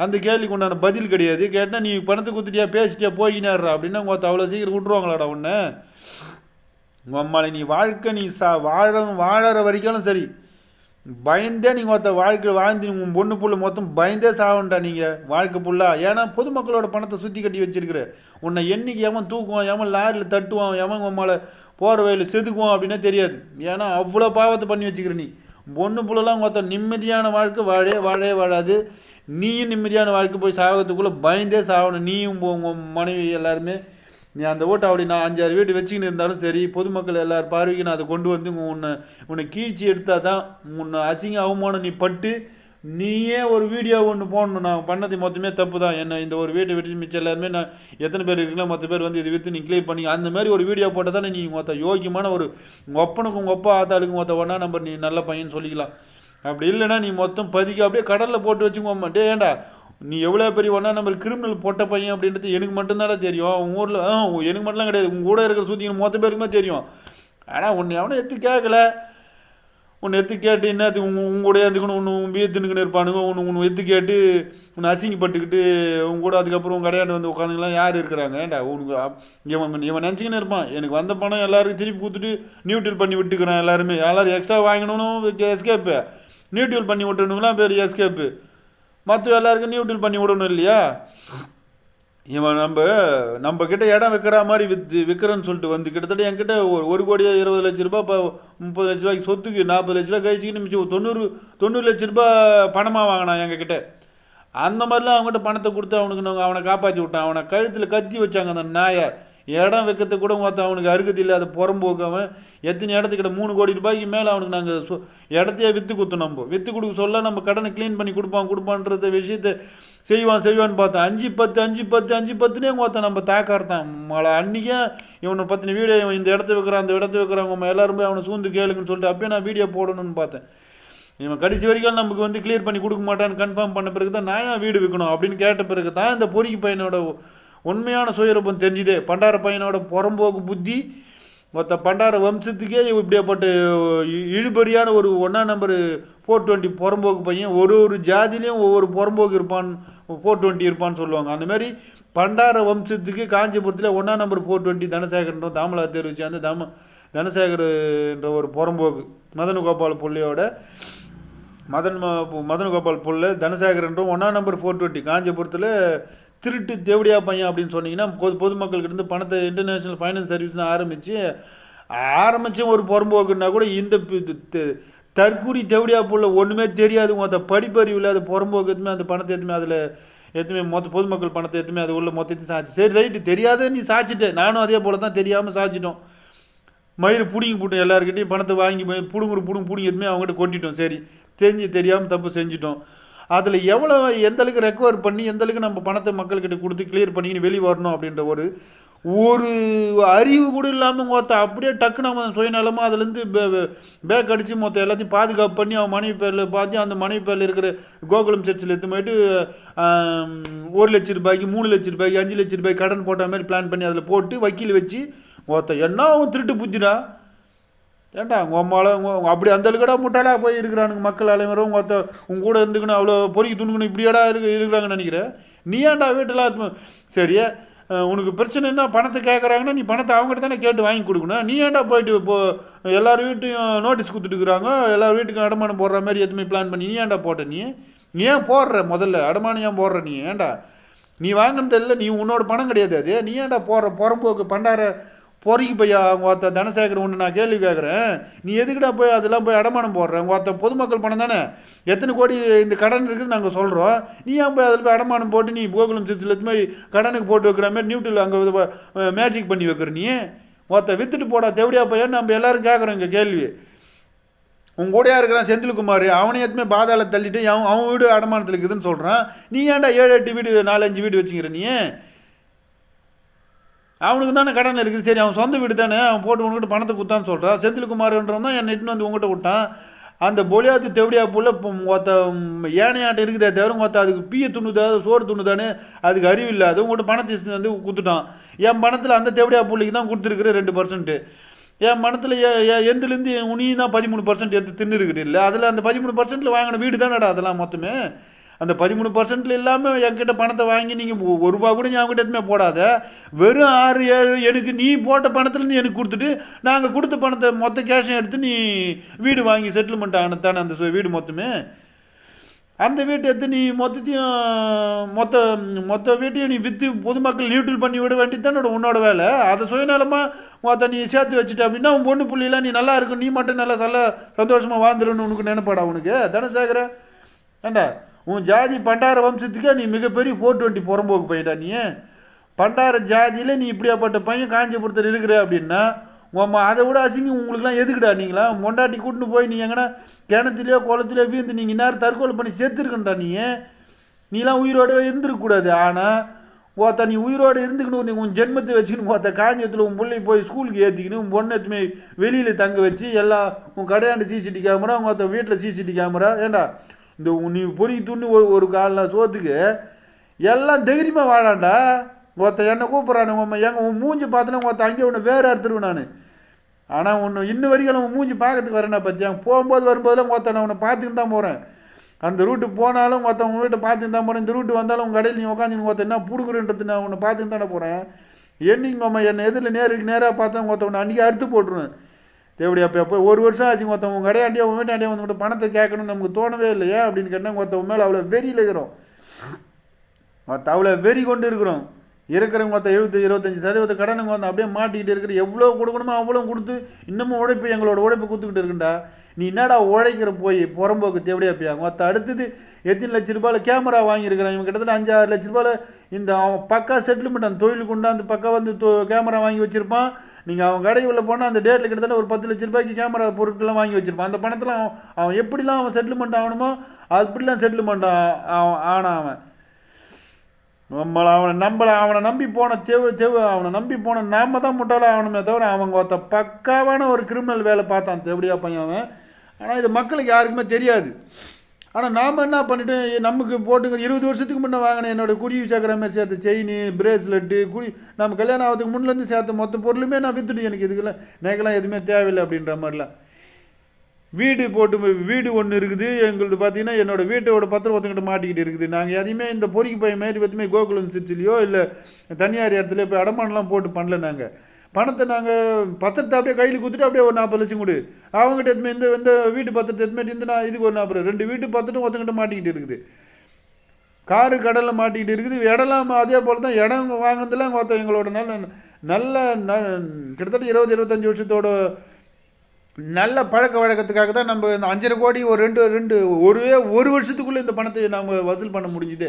அந்த கேள்விக்கு உண்டான பதில் கிடையாது. கேட்டால் நீ பணத்தை கொடுத்துட்டியா பேசிட்டியா போயினாடுறா அப்படின்னா உங்கள் அவ்வளோ சீக்கிரம் விட்ருவாங்களாடா உன்னை. உங்கள் அம்மாவை நீ வாழ்க்கை நீ வாழற வரைக்கும் சரி பயந்தே நீங்கள் ஒருத்த வாழ்க்கை வாழ்ந்து உங்கள் பொண்ணு புள்ள மொத்தம் பயந்தே சாவண்டா நீங்கள் வாழ்க்கை புல்லாக. ஏன்னா பொதுமக்களோட பணத்தை சுற்றி கட்டி வச்சிருக்கிற உன்னை என்னைக்கு எவன் தூக்குவான், எவன் லாரியில் தட்டுவான், எவன் உம்மால போகிற வயலில் செதுக்குவான் அப்படின்னே தெரியாது. ஏன்னா அவ்வளோ பாவத்தை பண்ணி வச்சுக்கிற நீ. பொண்ணு புள்ளலாம் ஒருத்த நிம்மதியான வாழ்க்கை வாழாது. நீயும் நிம்மதியான வாழ்க்கை போய் சாகத்துக்குள்ளே பயந்தே சாகணும். நீயும் உங்கள் மனைவி எல்லாருமே. நீ அந்த ஓட்டை அப்படி நான் 5-6 வீடு வச்சுக்கின்னு இருந்தாலும் சரி பொதுமக்கள் எல்லோரும் பார்வைக்கு நான் அதை கொண்டு வந்து உன்னை கீழ்ச்சி எடுத்தால் தான் உன்னை அசிங்க அவமானம் நீ பட்டு நீயே ஒரு வீடியோ ஒன்று போடணும். நான் பண்ணது மொத்தமே தப்பு தான், என்ன இந்த ஒரு வீட்டை விட்டு மிச்சம் எல்லாருமே நான் எத்தனை பேர் இருக்குன்னா மற்ற பேர் வந்து இது விற்று நீ கிளியர் பண்ணி அந்த மாதிரி ஒரு வீடியோ போட்டால் தானே நீ மொத்த யோக்கியமான ஒரு உங்கள் ஒப்பனுக்கும் உங்கள் அப்பா ஆத்தாளுக்கும் மொத்த 1 நம்பர் நீ நல்ல பையன் சொல்லிக்கலாம். அப்படி இல்லைன்னா நீ மொத்தம் பதிக்க அப்படியே கடலில் போட்டு வச்சுக்கோம்மா. டே ஏண்டா நீ எவ்வளோ பெரிய 1 நம்பர் கிரிமினல் போட்ட பையன் அப்படின்றது எனக்கு மட்டும்தானே தெரியும். உங்கள் ஊரில் எனக்கு மட்டும்லாம் கிடையாது, உங்கள் கூட இருக்கிற சுற்றிங்க மொத்த பேருக்குமே தெரியும். ஆனால் உன்னை எவனை எடுத்து கேட்கல, உன்னை எடுத்து கேட்டு என்னத்துக்கு உங்கூட இருந்துக்கணும் ஒன்று வீத்துனுக்குன்னு இருப்பானுங்க. ஒன்று எடுத்து கேட்டு உன்னை அசிங்கப்பட்டுக்கிட்டு உங்க கூட அதுக்கப்புறம் உங்கள் கடையாண்டு வந்து உட்காந்துங்களாம் யார் இருக்கிறாங்க? ஏண்டா உனக்கு இவன் நினச்சிக்கின்னு இருப்பான் எனக்கு வந்த பணம் எல்லாருக்கும் திருப்பி கொடுத்துட்டு நியூட்ரல் பண்ணி விட்டுக்கிறான். எல்லாரும் எக்ஸ்ட்ரா வாங்கணும்னு எஸ்கேப்பு, நியூட்ரல் பண்ணி விட்டுணுங்களாம் பேர் எஸ்கேப்பு. மற்ற எல்லாருக்கும் நியூட்ரல் பண்ணி விடணும் இல்லையா? இவன் நம்ம கிட்ட இடம் விற்கிற மாதிரி விற்கிறேன்னு சொல்லிட்டு வந்து கிட்டத்தட்ட என்கிட்ட 1 கோடி 20 லட்ச ரூபா, இப்போ 30 லட்ச ரூபாய்க்கு சொத்துக்கு 40 லட்ச ரூபா கழிச்சிக்கிட்டு மிச்சம் 90 லட்ச ரூபா பணமாக வாங்கினான் எங்ககிட்ட. அந்த மாதிரிலாம் அவங்ககிட்ட பணத்தை கொடுத்து அவனை காப்பாற்றி விட்டான். அவனை கழுத்தில் கத்தி வச்சாங்க அந்த நாயை. இடம் வைக்கிறதுக்கு கூட ஒருத்தன் அவனுக்கு அருகதி இல்லை. அதை புறம்போக்கு அவன் எத்தனை இடத்துக்கிட்ட 3 கோடி ரூபாய்க்கு மேலே அவனுக்கு நாங்கள் இடத்தையே விற்று கொடுத்தோம். நம்ம விற்று கொடுக்க சொல்ல நம்ம கடனை க்ளீன் பண்ணி கொடுப்பான்றத விஷயத்தை செய்வான்னு பார்த்தேன். 5-10 ஒருத்தன் நம்ம தாக்கார்த்தான் மழை அன்றைக்கே இவனை பற்றின வீடியோ இந்த இடத்த வைக்கிறான் அந்த இடத்த வைக்கிறாங்க நம்ம எல்லாரும் போய் அவனை சூழ்ந்து கேளுங்கன்னு சொல்லிட்டு அப்பயே நான் வீடியோ போடணும்னு பார்த்தேன். இவன் கடைசி வரைக்கும் நமக்கு வந்து கிளியர் பண்ணி கொடுக்க மாட்டான்னு கன்ஃபார்ம் பண்ண பிறகு தான் நான் ஏன் வீடு விற்கணும் அப்படின்னு கேட்ட பிறகு தான் இந்த பொறிக்கு பையனோட உண்மையான சுயரூபம் தெரிஞ்சுது. பண்டார பையனோட புறம்போக்கு புத்தி மொத்த பண்டார வம்சத்துக்கே இப்படியாப்பட்ட இழுபறியான ஒரு 1ஆம் நம்பர் 420 புறம்போக்கு பையன். ஒரு ஜாதிலையும் ஒவ்வொரு புறம்போக்கு இருப்பான் 420 இருப்பான்னு சொல்லுவாங்க. அந்தமாதிரி பண்டார வம்சத்துக்கு காஞ்சிபுரத்தில் 1ஆம் நம்பர் 420 தனசேகரன்ற தாமலா தேர்வு சேர்ந்து தனசேகர்ன்ற ஒரு புறம்போக்கு மதனகோபால் பிள்ளையோட மதனகோபால் பிள்ளை தனசேகரன்ற 1ஆம் நம்பர் 420 காஞ்சிபுரத்தில் திருட்டு தேவடியா பையன் அப்படின்னு சொன்னீங்கன்னா பொதுமக்கள்கிட்ட இருந்து பணத்தை இன்டர்நேஷ்னல் ஃபைனான்ஸ் சர்வீஸ்னு ஆரம்பித்து ஒரு புறம்போக்குன்னா கூட இந்த தற்கூரி தேவடியா புள்ள ஒன்றுமே தெரியாது. மொத்த படிப்பறிவு இல்லாத புறம்போக்கு எதுவுமே அந்த பணத்தை எதுவுமே மொத்த பொதுமக்கள் பணத்தை எதுவுமே அது உள்ள மொத்தத்தையும் சாய்ச்சி. சரி ரைட்டு தெரியாத நீ சாய்ச்சிட்டே நானும் அதே போல் தான் தெரியாமல் சாய்ச்சிட்டோம். மயிறு பிடிங்கி போட்டோம் எல்லாருக்கிட்டையும் பணத்தை வாங்கி பிடுங்கி எதுவுமே அவங்ககிட்ட கொட்டிட்டோம். சரி தெரியாமல் தப்பு செஞ்சிட்டோம். அதில் எந்த அளவுக்கு ரெக்கவர் பண்ணி எந்த அளவுக்கு நம்ம பணத்தை மக்கள்கிட்ட கொடுத்து கிளியர் பண்ணிக்கின்னு வெளியே வரணும் அப்படின்ற ஒரு அறிவு கூட இல்லாமல் அப்படியே டக்குன்னு அவன் சுயநலமாக அதுலேருந்து பேக் அடித்து மொத்தம் எல்லாத்தையும் பாதுகாப்பு பண்ணி அவன் மனைவி பேரில் பார்த்து அந்த மனைவி பேரில் இருக்கிற கோகுலம் சர்ச்சில் எடுத்து போயிட்டு 1 லட்ச ரூபாய்க்கு 3 லட்ச ரூபாய்க்கு 5 லட்ச ரூபாய்க்கு கடன் போட்ட மாதிரி பிளான் பண்ணி அதில் போட்டு வக்கீல் வச்சு என்ன அவன் திருட்டு புத்திடா ஏன்டா அப்படி அந்த அளவுக்கடா முட்டாளா போய் இருக்கிறானுங்க மக்கள் அலைவரும் உங்க கூட இருந்துக்கணும் அவ்வளோ பொறுக்கி துணுக்கணும் இப்படியாடா இருக்கிறாங்கன்னு நினைக்கிறேன். நீ ஏன்டா வீட்டில் சரியா உனக்கு பிரச்சனைன்னா பணத்தை கேட்குறாங்கன்னா நீ பணத்தை அவங்ககிட்ட தானே கேட்டு வாங்கி கொடுக்கணும். நீ ஏன்டா போயிட்டு எல்லார் வீட்டையும் நோட்டீஸ் கொடுத்துட்டுருக்குறாங்க எல்லார் வீட்டுக்கும் அடமானம் போடுற மாதிரி எதுவுமே பிளான் பண்ணி நீ ஏன்டா போட்ட நீ ஏன் போடுற முதல்ல அடமானம் ஏன் போடுற நீ ஏன்டா நீ வாங்கினது இல்லை நீ உன்னோட பணம் கிடையாது அது நீ ஏன்டா போடுற புறம்போக்கு பண்டார பொறிக்கு பையா அவங்க தனசேகர் ஒன்று நான் கேள்வி கேட்குறேன். நீ எதுக்கிட்டா போய் அதெல்லாம் போய் அடமானம் போடுறேன் உங்க பொதுமக்கள் பணம் தானே எத்தனை கோடி இந்த கடன் இருக்குது நாங்கள் சொல்கிறோம். நீ ஏன் போய் அதில் போய் அடமானம் போட்டு நீ கோகுலம் சர்ச்சில் எடுத்து போய் கடனுக்கு போட்டு வைக்கிற மாதிரி நியூட்டில் அங்கே மேஜிக் பண்ணி வைக்கிற நீ விற்றுட்டு போடா தேவடியா பையன் நம்ம எல்லோரும் கேட்குறோம் இங்கே கேள்வி. உங்க கூடயா இருக்கிறான் செந்தில்குமார் அவனையும் எதுவுமே பாதாள தள்ளிட்டு அவன் வீடு அடமானத்தில் இருக்குதுன்னு சொல்கிறான். நீ ஏன்டா 7-8 வீடு 4-5 வீடு வச்சுக்கிற நீ அவனுக்கு தானே கடன் இருக்குது. சரி அவன் சொந்த வீடு தானே அவன் போட்டு உங்ககிட்ட பணத்தை கொடுத்தான்னு சொல்கிறான். செந்தில்குமார்ன்றவன் தான் என்னை இட்டுன்னு வந்து உங்ககிட்ட விட்டான். அந்த பொலியாத்து தெவடியா புள்ள ஏனையாட்ட இருக்குதே தவிர அதுக்கு பீய துணுதா சோறு துணுதானே அதுக்கு அறிவு இல்லாத உங்கள்கிட்ட பணத்தை வந்து கொடுத்துட்டான். என் பணத்தில் அந்த தெவடியா புள்ளிக்கு தான் கொடுத்துருக்குற 2%. என் பணத்தில் எந்துலேருந்து உனியும் தான் 13% எடுத்து தின்னு இருக்குது இல்லை அதில் அந்த 13% வாங்கின வீடு தானடா அதெல்லாம் மொத்தமே. அந்த 13% இல்லாமல் என்கிட்ட பணத்தை வாங்கி நீங்கள் ₹1 கூட நீ அவங்ககிட்ட எதுவுமே போடாத வெறும் 6-7 எனக்கு நீ போட்ட பணத்துலேருந்து எனக்கு கொடுத்துட்டு நாங்கள் கொடுத்த பணத்தை மொத்த கேஷையும் எடுத்து நீ வீடு வாங்கி செட்டில்மெண்ட் ஆனதானே அந்த வீடு மொத்தமே. அந்த வீட்டை எடுத்து நீ மொத்தத்தையும் மொத்த வீட்டையும் நீ விற்று பொதுமக்கள் நியூட்ரல் பண்ணி விட வேண்டியது தானே உன்னோட வேலை. அதை சுயநலமாக நீ சேர்த்து வச்சுட்ட அப்படின்னா உன் பொண்ணு புள்ளிலாம் நீ நல்லா இருக்கும் நீ மட்டும் நல்லா சந்தோஷமாக வாழ்ந்துருன்னு உனக்கு நினைப்பாடா உனக்கு தனசேகர ஏண்டா உன் ஜாதி பண்டார வம்சத்துக்கே நீ மிகப்பெரிய 420 புறம்போக்கு பையன்டா. நீ பண்டார ஜாதியில் நீ இப்படியாப்பட்ட பையன் காஞ்சிபுரத்தில் இருக்கிற அப்படின்னா அதை விட அசிங்கம் உங்களுக்குலாம் எதுக்குடா நீங்களா மொண்டாட்டி கூட்டின்னு போய் நீ எங்கன்னா கிணத்துலையோ குளத்துலையோ வீழ்ந்து நீங்கள் இந்நேரம் தற்கொலை பண்ணி சேர்த்துருக்கண்டா நீலாம் உயிரோடு இருந்துருக்கக்கூடாது. ஆனால் நீ உயிரோடு இருந்துக்கணும் நீ உன் ஜென்மத்தை வச்சுக்கணும் காஞ்சிபுரத்தில் உன் பிள்ளை போய் ஸ்கூலுக்கு ஏற்றிக்கணும் உன் பொண்ணு எத்துமே வெளியில் தங்க வச்சு எல்லாம் உன் கடையாண்டு சிசிடி கேமரா உங்கள் வீட்டில் சிசிடி கேமரா ஏண்டா இந்த நீ பொறுக்கி துண்ணி ஒரு காலில் சோத்துக்கு எல்லாம் தைரியமாக வாழாண்டா. என்னை கூப்பிட்றானு உன் மூஞ்சி பார்த்தோன்னா அங்கே ஒன்று வேறு அறுத்துருவேன் நான். ஆனால் ஒன்று இன்னும் வரைக்கும் உன் மூஞ்சி பார்க்கறதுக்கு வரேன்னா பற்றியா போகும்போது வரும்போதெல்லாம் நான் உன்னை பார்த்துக்கிட்டு தான் போகிறேன். அந்த ரூட்டு போனாலும் உங்கள் வீட்டை பார்த்துட்டு தான் போகிறேன். இந்த ரூட்டு வந்தாலும் உங்கள் கடையில் நீ உட்காந்து என்ன பிடுக்குறன்றது நான் உன்னை பார்த்துட்டு தானே போகிறேன். என்னைக்கு என்னை எதில் நேராக பார்த்தா உன்னை அன்றைக்கி அறுத்து போட்டுருவேன். தேவடி அப்போ 1 வருஷம் ஆச்சு உங்கள் கடையாண்டியா உங்கள் வீட்டாண்டியா வந்து பணத்தை கேட்கணும்னு நமக்கு தோணவே இல்லையா அப்படின்னு கேட்டால் மேலே அவ்வளோ வெறியில் இருக்கிறோம் அவ்வளோ வெறி கொண்டு இருக்கிறோம். இருக்கிறவங்க மொத்தம் 25% கடனுங்க வந்து அப்படியே மாட்டிக்கிட்டு இருக்கிற. எவ்வளோ கொடுக்கணுமோ அவ்வளோ கொடுத்து இன்னமும் உழைப்பு எங்களோட உழைப்பு கொடுத்துக்கிட்டு இருக்குண்டா. நீ என்னடா உழைக்கிற போய் புறம்போக்கு தேவையா போயாங்க. மொத்த அடுத்தது எத்தனை லட்ச ரூபாயில் கேமரா வாங்கியிருக்கிறான் இவன். கிட்டத்தட்ட 5-6 லட்ச ரூபாயில் இந்த அவன் பக்கா செட்டில்மெண்ட் அந்த தொழிலுக்கு உண்டாந்து பக்கா வந்து கேமரா வாங்கி வச்சுருப்பான். நீங்கள் அவன் கடைக்குள்ளே போனால் அந்த டேட்டில் கிட்டத்தட்ட ஒரு 10 லட்ச ரூபாய்க்கு கேமரா பொருட்கள்லாம் வாங்கி வச்சுருப்பான். அந்த பணத்தில் அவன் எப்படிலாம் அவன் செட்டில்மெண்ட் ஆகணுமோ அப்படிலாம் செட்டில்மெண்ட் ஆனான் அவன். அவனை நம்பி போன அவனை நம்பி போன நாம தான் முட்டாளாக ஆகணுமே தவிர அவங்க ஒருத்த பக்காவான ஒரு கிரிமினல் வேலை பார்த்தான் தேவடியா பையன் அவன். ஆனால் இது மக்களுக்கு யாருக்குமே தெரியாது. ஆனால் நாம் என்ன பண்ணிட்டு நமக்கு போட்டுங்க 20 வருஷத்துக்கு முன்னே வாங்கினேன் என்னோட குருவி சேர்க்குற மாதிரி சேர்த்த செயின் பிரேஸ்லெட்டு நம்ம கல்யாணம் ஆகிறதுக்கு முன்லேருந்து சேர்த்த மொத்த பொருளுமே நான் விற்றுட்டு எனக்கு இதுக்கெல்லாம் நகைலாம் எதுவுமே தேவையில்லை அப்படின்ற மாதிரிலாம். வீடு ஒன்று இருக்குது எங்களுக்கு பார்த்தீங்கன்னா என்னோடய வீட்டோட பத்திரம் ஒருத்தங்கிட்ட மாட்டிக்கிட்டு இருக்குது. நாங்கள் எதையுமே இந்த பொறிக்கு பையன் மாரி எதுவுமே கோகுலம் சிச்சிலையோ இல்லை தனியார் இடத்துல இப்போ அடமானலாம் போட்டு பண்ணல. நாங்கள் பணத்தை நாங்கள் பத்திரத்தை அப்படியே கையில் கொடுத்துட்டு அப்படியே ஒரு 40 லட்சம் கொடு அவங்ககிட்ட எதுவுமே இந்த வீட்டு பத்திரத்தை எதுவுமே இந்த நான் இதுக்கு ஒரு 40 2 வீட்டு பத்திரம் ஒருத்தங்கிட்ட மாட்டிக்கிட்டு இருக்குது. காரு கடலில் மாட்டிக்கிட்டு இருக்குது. இடம்லாம் அதே போல் தான். இடம் வாங்கினதுலாம் ஒருத்தன் எங்களோட நல்ல கிட்டத்தட்ட 20-25 வருஷத்தோட நல்ல பழக்க வழக்கத்துக்காக தான் நம்ம இந்த 5.5 கோடி ஒரு வருஷத்துக்குள்ளே இந்த பணத்தை நம்ம வசூல் பண்ண முடிஞ்சுது.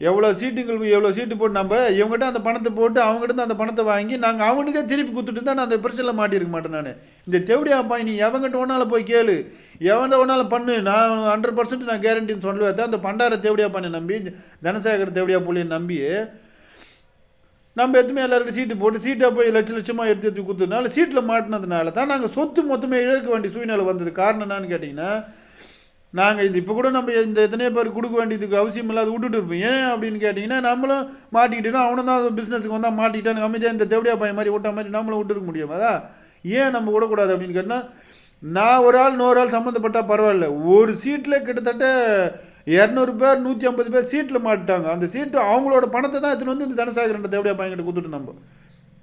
எவ்வளோ சீட்டு போட்டு நம்ம இவங்ககிட்ட அந்த பணத்தை போட்டு அவங்ககிட்ட அந்த பணத்தை வாங்கி நாங்கள் அவனுக்கே திருப்பி கொடுத்துட்டு தான் நான் அந்த பிரச்சனையில் மாட்டியிருக்க மாட்டேன். நான் இந்த தேவடியாப்பா நீ எவங்கிட்ட ஒன்றால் போய் கேளு எவன் ஒன்றால் பண்ணு நான் 100% நான் கேரண்டின்னு சொல்லுவேன். அந்த பண்டார தேவடியாப்பானை நம்பி தனசேகர் தேவடியா புள்ளியை நம்பி நம்ம எதுவுமே எல்லாருக்கும் சீட்டு போட்டு சீட்டாக போய் லட்சமாக எடுத்து கொடுத்ததுனால சீட்டில் மாட்டினதுனால தான் நாங்கள் சொத்து மொத்தமே இழக்க வேண்டிய சூழ்நிலை வந்தது. காரணம் என்னன்னு கேட்டிங்கன்னா நாங்கள் இப்போ கூட நம்ம இந்த எத்தனையோ பேர் கொடுக்க வேண்டியதுக்கு அவசியம் இல்லாத விட்டுட்டு இருப்போம். ஏன் அப்படின்னு கேட்டிங்கன்னா நம்மளும் மாட்டிக்கிட்டோம். அவனும் தான் பிஸ்னஸுக்கு வந்தால் மாட்டிக்கிட்டான்னு அமைதியாக இந்த தேவடியா பையன் மாதிரி விட்ட மாதிரி நம்மளும் விட்டுருக்க முடியும். அதான் ஏன் நம்ம விடக்கூடாது அப்படின்னு கேட்டால் நான் ஒரு ஆள் 100 ஆள் சம்மந்தப்பட்டால் பரவாயில்ல. ஒரு சீட்டில் கிட்டத்தட்ட 200 பேர் 150 பேர் சீட்டில் மாட்டாங்க. அந்த சீட்டு அவங்களோட பணத்தை தான் எடுத்துன்னு வந்து இந்த தனசாகர் தேவடியா பையன்கிட்ட கொடுத்துட்டு நம்ம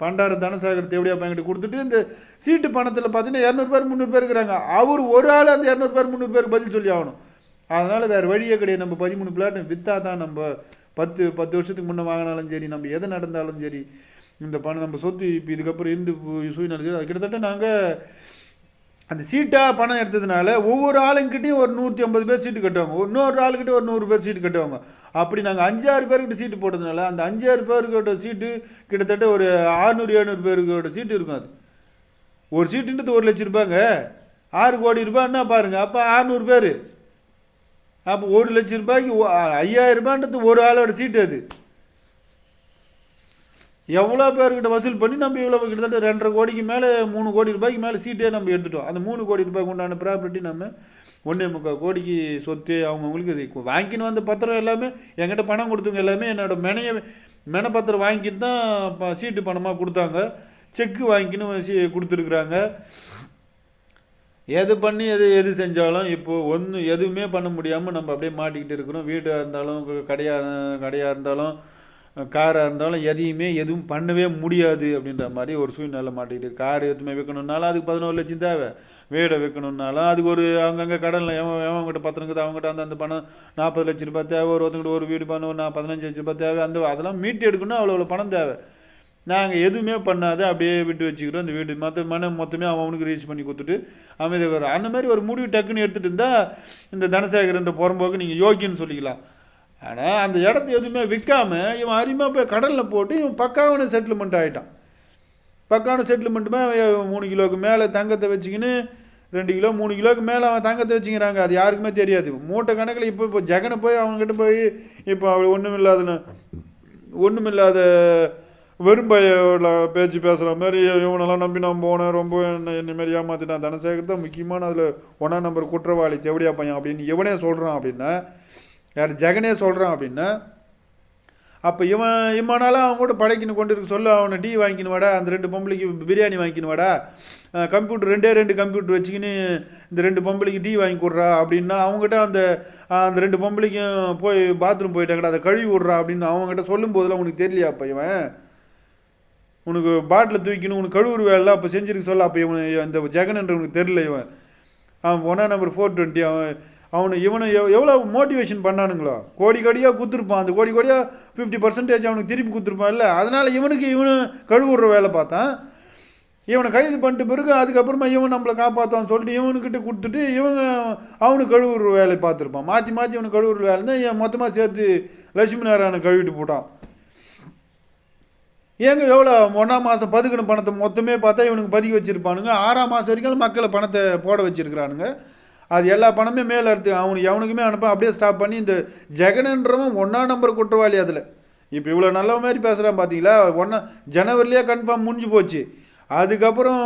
பண்டார தனசாகர் தேவடியா பையன்கிட்ட கொடுத்துட்டு இந்த சீட்டு பணத்தில் பார்த்தீங்கன்னா 200 பேர் 300 பேர் இருக்கிறாங்க. அவர் ஒரு ஆள் அந்த 200 பேர் 300 பேருக்கு பதில் சொல்லி ஆகணும். அதனால் வேறு வழியே கிடையாது. நம்ம 13 பிளாட் விற்றா தான் நம்ம 10 வருஷத்துக்கு முன்னே வாங்கினாலும் சரி நம்ம எதை நடந்தாலும் சரி இந்த பணம் நம்ம சொத்து இப்போ இதுக்கப்புறம் இருந்து சூழ்நிலை அது கிட்டத்தட்ட நாங்கள் அந்த சீட்டாக பணம் எடுத்ததுனால ஒவ்வொரு ஆளுங்கிட்டையும் ஒரு 150 பேர் சீட்டு கட்டுவாங்க. இன்னொரு ஆளுக்கிட்ட ஒரு 100 பேர் சீட்டு கட்டுவாங்க. அப்படி நாங்கள் 5-6 பேர்கிட்ட சீட்டு போட்டதுனால அந்த 5-6 பேருக்கிட்ட சீட்டு கிட்டத்தட்ட ஒரு 600-700 பேருக்கிட்ட சீட்டு இருக்கும். அது ஒரு சீட்டுன்றது 1 லட்சம் ரூபாங்க. 6 கோடி ரூபான்னா பாருங்கள். அப்போ 600 பேர் அப்போ 1 லட்சம் ரூபாய்க்கு 5000 ரூபான்றது ஒரு ஆளோட சீட்டு. அது எவ்வளோ பேர்கிட்ட வசூல் பண்ணி நம்ம இவ்வளோ கிட்டத்தட்ட 2.5 கோடிக்கு மேலே 3 கோடி ரூபாய்க்கு மேலே சீட்டே நம்ம எடுத்துட்டோம். அந்த 3 கோடி ரூபாய்க்கு உண்டான ப்ராப்பர்ட்டி நம்ம 1.25 கோடிக்கு சொத்து அவங்கவுங்களுக்கு இது வாங்கின்னு வந்த பத்திரம் எல்லாமே என்கிட்ட பணம் கொடுத்தவங்க எல்லாமே என்னோட மென பத்திரம் வாங்கிட்டு தான் சீட்டு பணமாக கொடுத்தாங்க. செக்கு வாங்கின்னு கொடுத்துருக்குறாங்க. எது பண்ணி எது செஞ்சாலும் இப்போது எதுவுமே பண்ண முடியாமல் நம்ம அப்படியே மாட்டிக்கிட்டு இருக்கிறோம். வீடாக இருந்தாலும் கடையாக இருந்தாலும் காராக இருந்தாலும் எதுவும் பண்ணவே முடியாது அப்படின்ற மாதிரி ஒரு சூழ்நிலை மாட்டிக்கிட்டு. கார் எதுவுமே விற்கணுன்னாலும் அதுக்கு 11 லட்சம் தேவை. வீடை விற்கணுன்னாலும் அதுக்கு ஒரு அங்கங்கே கடனில் எவங்கிட்ட பத்திரம் இருக்குது அவங்ககிட்ட அந்த பணம் 40 லட்சம் ரூபாய் தேவை. ஒருத்தங்கிட்ட ஒரு வீடு பண்ண 15 லட்சம் ரூபாய் தேவை. அதெல்லாம் மீட்டு எடுக்கணும். அவ்வளோ பணம் தேவை. நாங்கள் எதுவுமே பண்ணாத அப்படியே விட்டு வச்சுக்கிறோம். இந்த வீடு மொத்தமே அவனுக்கு ரீச் பண்ணி கொடுத்துட்டு அமைதி வர அந்த மாதிரி ஒரு முடிவு டக்குன்னு எடுத்துகிட்டு இருந்தால் இந்த தனசேகரன்ற புறம்போக்கு நீங்கள் யோக்கியன்னு சொல்லிக்கலாம். ஆனால் அந்த இடத்த எதுவுமே விற்காமல் இவன் அருமையாக போய் கடலில் போட்டு இவன் பக்காவான செட்டில்மெண்ட் ஆகிட்டான். பக்காவான செட்டில்மெண்ட்டுமே 3 கிலோவுக்கு மேலே தங்கத்தை வச்சுக்கின்னு 2 கிலோ 3 கிலோவுக்கு மேலே அவன் தங்கத்தை வச்சுக்கிறாங்க. அது யாருக்குமே தெரியாது. மூட்டை கணக்கில் இப்போ ஜெகனை போய் அவங்ககிட்ட போய் இப்போ அவள் ஒன்றுமில்லாத வெறும்பையோட பேச்சு பேசுகிற மாதிரி இவனெல்லாம் நம்பி நான் போனேன். ரொம்ப என்ன மாரி ஏமாற்றிட்டான். தனசேகர் தான் முக்கியமான அதில் 1ஆம் நம்பர் குற்றவாளி தேவடியா பையன் அப்படின்னு இவனே சொல்கிறான். அப்படின்னா யார் ஜெகனே சொல்கிறான் அப்படின்னா அப்போ இவனாலும் அவன் கூட படைக்கின்னு கொண்டு இருக்க சொல்ல அவனை டீ வாங்கிக்கின்னு வாடா, அந்த 2 பொம்பளைக்கு பிரியாணி வாங்கிக்கின்னு வாடா, கம்ப்யூட்டர் 2 கம்ப்யூட்டர் வச்சுக்கின்னு இந்த 2 பொம்பளைக்கு டீ வாங்கி கொடுறா அப்படின்னா அவங்ககிட்ட அந்த 2 பொம்பளைக்கும் போய் பாத்ரூம் போயிட்டாங்கடா அதை கழுவி விட்றா அப்படின்னு அவங்ககிட்ட சொல்லும் போதெல்லாம் உனக்கு தெரியலையா? அப்போ இவன் உனக்கு பாட்டில் தூக்கின்னு உனக்கு கழுவுறு வேலைலாம் அப்போ செஞ்சுருக்கு சொல்ல. அப்போ இவன் அந்த ஜெகன்ன்றவனுக்கு தெரியல. அவன் 1ஆம் நம்பர் 420 இவனை எவ்வளோ மோட்டிவேஷன் பண்ணானுங்களோ, கோடி கோடியாக கொடுத்துருப்பான். அந்த கோடி கோடியாக 50% அவனுக்கு திருப்பி கொடுத்துருப்பான் இல்லை. அதனால் இவனு கழுவுற வேலை பார்த்தான். இவனை கைது பண்ணிட்டு பிறகு அதுக்கப்புறமா இவன் நம்மளை காப்பாற்றுவான்னு சொல்லிட்டு இவனுக்கிட்ட கொடுத்துட்டு அவனுக்கு கழுவுற வேலை பார்த்துருப்பான். மாற்றி மாற்றி இவனுக்கு கழுவுற வேலை தான் மொத்தமாக சேர்த்து லட்சுமி நாராயணனை கழுவிட்டு போட்டான். ஏங்க எவ்வளோ 1ஆம் மாதம் பதுக்கின பணத்தை மொத்தமே பார்த்தா இவனுக்கு பதுக்கி வச்சுருப்பானுங்க. 6ஆம் மாதம் வரைக்கும் மக்களை பணத்தை போட வச்சுருக்கிறானுங்க. அது எல்லா பணமே மேலே எடுத்து எவனுக்குமே அனுப்ப அப்படியே ஸ்டாப் பண்ணி இந்த ஜெகன்ன்றவன் 1ஆம் நம்பர் குற்றவாளி. அதில் இப்போ இவ்வளோ நல்ல மாதிரி பேசுகிறான் பார்த்தீங்களா. ஜனவரிலேயே கன்ஃபார்ம் முடிஞ்சு போச்சு. அதுக்கப்புறம்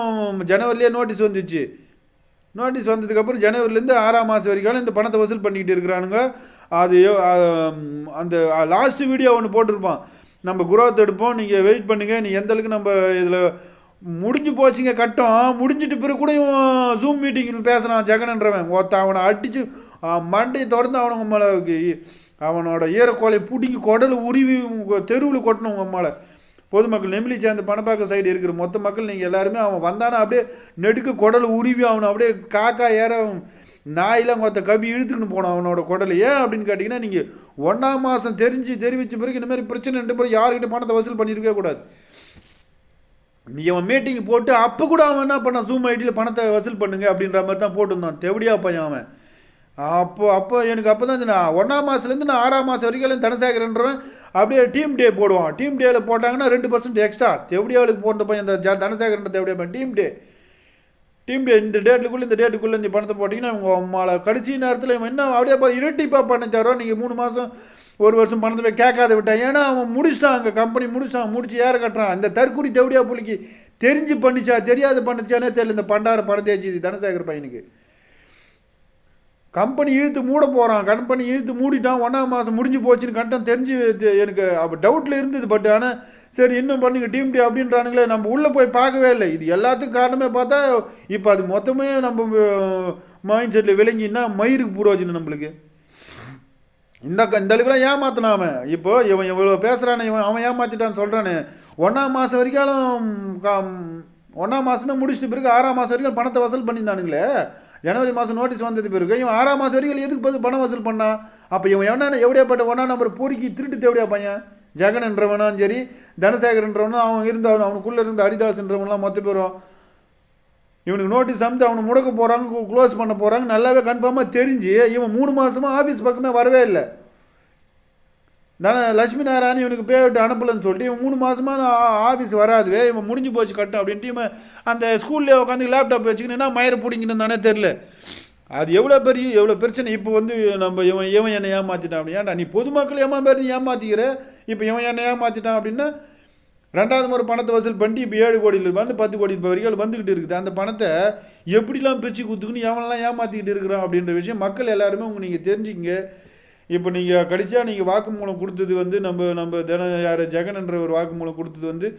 ஜனவரிலேயே நோட்டீஸ் வந்துச்சு. நோட்டீஸ் வந்ததுக்கப்புறம் ஜனவரிலேருந்து 6ஆம் மாதம் வரைக்கும் இந்த பணத்தை வசூல் பண்ணிக்கிட்டு இருக்கிறானுங்க. அது அந்த லாஸ்ட் வீடியோ ஒன்று போட்டிருப்பான், நம்ம குரோத் எடுப்போம், நீங்கள் வெயிட் பண்ணுங்கள், நீ எந்த அளவுக்கு நம்ம இதில் முடிஞ்சு போச்சுங்க கட்டம். முடிஞ்சிட்டு பிறகு கூட இவன் ஜூம் மீட்டிங்கில் பேசுகிறான் ஜெகன்ன்றவன். அவனை அடித்து மண்டையை தொடர்ந்து அவனோட ஈரக்கோலை பிடிங்கி குடலை உருவி தெருவில் கொட்டணும். உங்கள் அம்மாவை பொதுமக்கள் நெமிலி சேர்ந்த பணப்பாக்க சைடு இருக்கிற மொத்த மக்கள் நீங்கள் எல்லாருமே அவன் வந்தானா அப்படியே நெடுக்க குடலை உருவி அவனை அப்படியே காக்கா ஏற நாயெல்லாம் மொத்த கபி இழுத்துக்கின்னு போனோம் அவனோட குடலை. ஏன் அப்படின்னு கேட்டிங்கன்னா, நீங்கள் 1ஆம் மாதம் தெரிவித்த பிறகு இந்த மாதிரி பிரச்சனை ரெண்டு பேரும் யாருக்கிட்ட பணத்தை வசூல் பண்ணியிருக்கவே கூடாது. அவன் மீட்டிங் போட்டு அப்போ கூட அவன் என்ன பண்ணான், ஜூம் ஐடியில் பணத்தை வசூல் பண்ணுங்க அப்படின்ற மாதிரி தான் போட்டுருந்தான். தெவடியா பையன் அவன். அப்போ எனக்கு அப்போ தான் 1ஆம் மாதத்துலேருந்து நான் 6ஆம் மாதம் வரைக்கும் தனசேகரன்றவன் அப்படியே டீம் டே போடுவான். டீம் டேயில் போட்டாங்கன்னா 2% எக்ஸ்ட்ரா. தெவடியாவுக்கு போன்ற பையன் இந்த தனசேகரன்ற தெவடியா பையன் டீம் டே இந்த டேட்டுக்குள்ளே இந்த பணத்தை போட்டிங்கன்னா உங்கள் அம்மாவை கடைசி நேரத்தில் இவன் என்ன அப்படியே இரட்டிப்பாக பண்ண தரோம். நீங்கள் 3 மாதம் 1 வருஷம் பணத்தை போய் கேட்காத விட்டான். ஏன்னா அவன் முடிச்சிட்டான், அங்கே கம்பெனி முடிச்சு ஏற கட்டுறான். அந்த தற்கூடி தெவடியா புள்ளிக்கு தெரிஞ்சு பண்ணிச்சா தெரியாது பண்ணிச்சானே தெரியல. இந்த பண்டார பணத்தை வச்சு தனசேகர் பையனுக்கு கம்பெனி இழுத்து மூட போகிறான். கம்பெனி இழுத்து மூடிட்டான். 1ஆம் மாதம் முடிஞ்சு போச்சுன்னு கட்டம் தெரிஞ்சு எனக்கு அப்போ டவுட்டில் இருந்தது. பட் ஆனால் சரி இன்னும் பண்ணுங்க டீம் டே அப்படின்றானுங்களே. நம்ம உள்ளே போய் பார்க்கவே இல்லை. இது எல்லாத்துக்கும் காரணமே பார்த்தா இப்போ அது மொத்தமே நம்ம மைண்ட் செட்டில் விளங்கின்னா மயிருக்கு பூரோஜனம் நம்மளுக்கு. இந்த அளவுக்குலாம் ஏமாத்தினான் அவன். இப்போ இவன் இவ்வளோ பேசுகிறானே, அவன் ஏமாற்றிட்டான்னு சொல்கிறானே. 1ஆம் மாதம் வரைக்கும் 1ஆம் மாதமே முடிச்சிட்டு பிறகு 6ஆம் மாதம் வரைக்கும் பணத்தை வசூல் பண்ணியிருந்தானுங்களே. ஜனவரி மாதம் நோட்டீஸ் வந்தது பிறகு இவன் 6ஆம் மாதம் வரைக்கும் எதுக்கு பணம் வசூல் பண்ணான்? அப்போ இவன் எவ்வளோப்பட்ட 1ஆம் நம்பர் பொறுக்கி திருட்டு தேவடியா பையன். ஜெகன்ன்றவனும் சரி தனசேகரன்றவனும் அவன் அவனுக்குள்ளே இருந்த ஹரிதாஸ்ன்றவன்லாம் மொத்த பேரும் இவனுக்கு நோட்டீஸ் அமுத்து அவனை முடக்க போகிறாங்க, க்ளோஸ் பண்ண போகிறாங்க. நல்லாவே கன்ஃபார்மாக தெரிஞ்சு இவன் 3 மாதமாக ஆஃபீஸ் பக்கமே வரவே இல்லை. லட்சுமி நாராயணன் இவனுக்கு பே விட்டு அனுப்பலன்னு சொல்லிட்டு இவன் 3 மாதமாக ஆஃபீஸ் வராதுவே, இவன் முடிஞ்சு போச்சு கட்டும் அப்படின்ட்டு இவன் அந்த ஸ்கூல்லேயே உட்காந்து லேப்டாப் வச்சுக்கினா மயிரை பிடிங்கின்னு தானே தெரில. அது எவ்வளோ பிரச்சனை. இப்போ நம்ம இவன் என்னை ஏமாற்றிட்டான் அப்படி. ஏன்டா நீ பொதுமக்கள் பேர் நீ ஏமாற்றிக்கிற. இப்போ இவன் என்னை ஏமாற்றிட்டான் அப்படின்னா 2வது முறை பணத்தை வசூல் பண்ணி இப்போ 7 கோடியில் 10 கோடி வரைக்கும் வந்துக்கிட்டு இருக்குது. அந்த பணத்தை எப்படிலாம் பிரித்து கொடுத்துக்குன்னு எவனெல்லாம் ஏமாற்றிக்கிட்டு இருக்கிறான் அப்படின்ற விஷயம் மக்கள் எல்லாருமே நீங்கள் தெரிஞ்சுங்க. இப்போ நீங்கள் கடைசியாக நீங்கள் வாக்குமூலம் கொடுத்தது நம்ம யார் ஜெகன்ன்ற ஒரு வாக்குமூலம் கொடுத்தது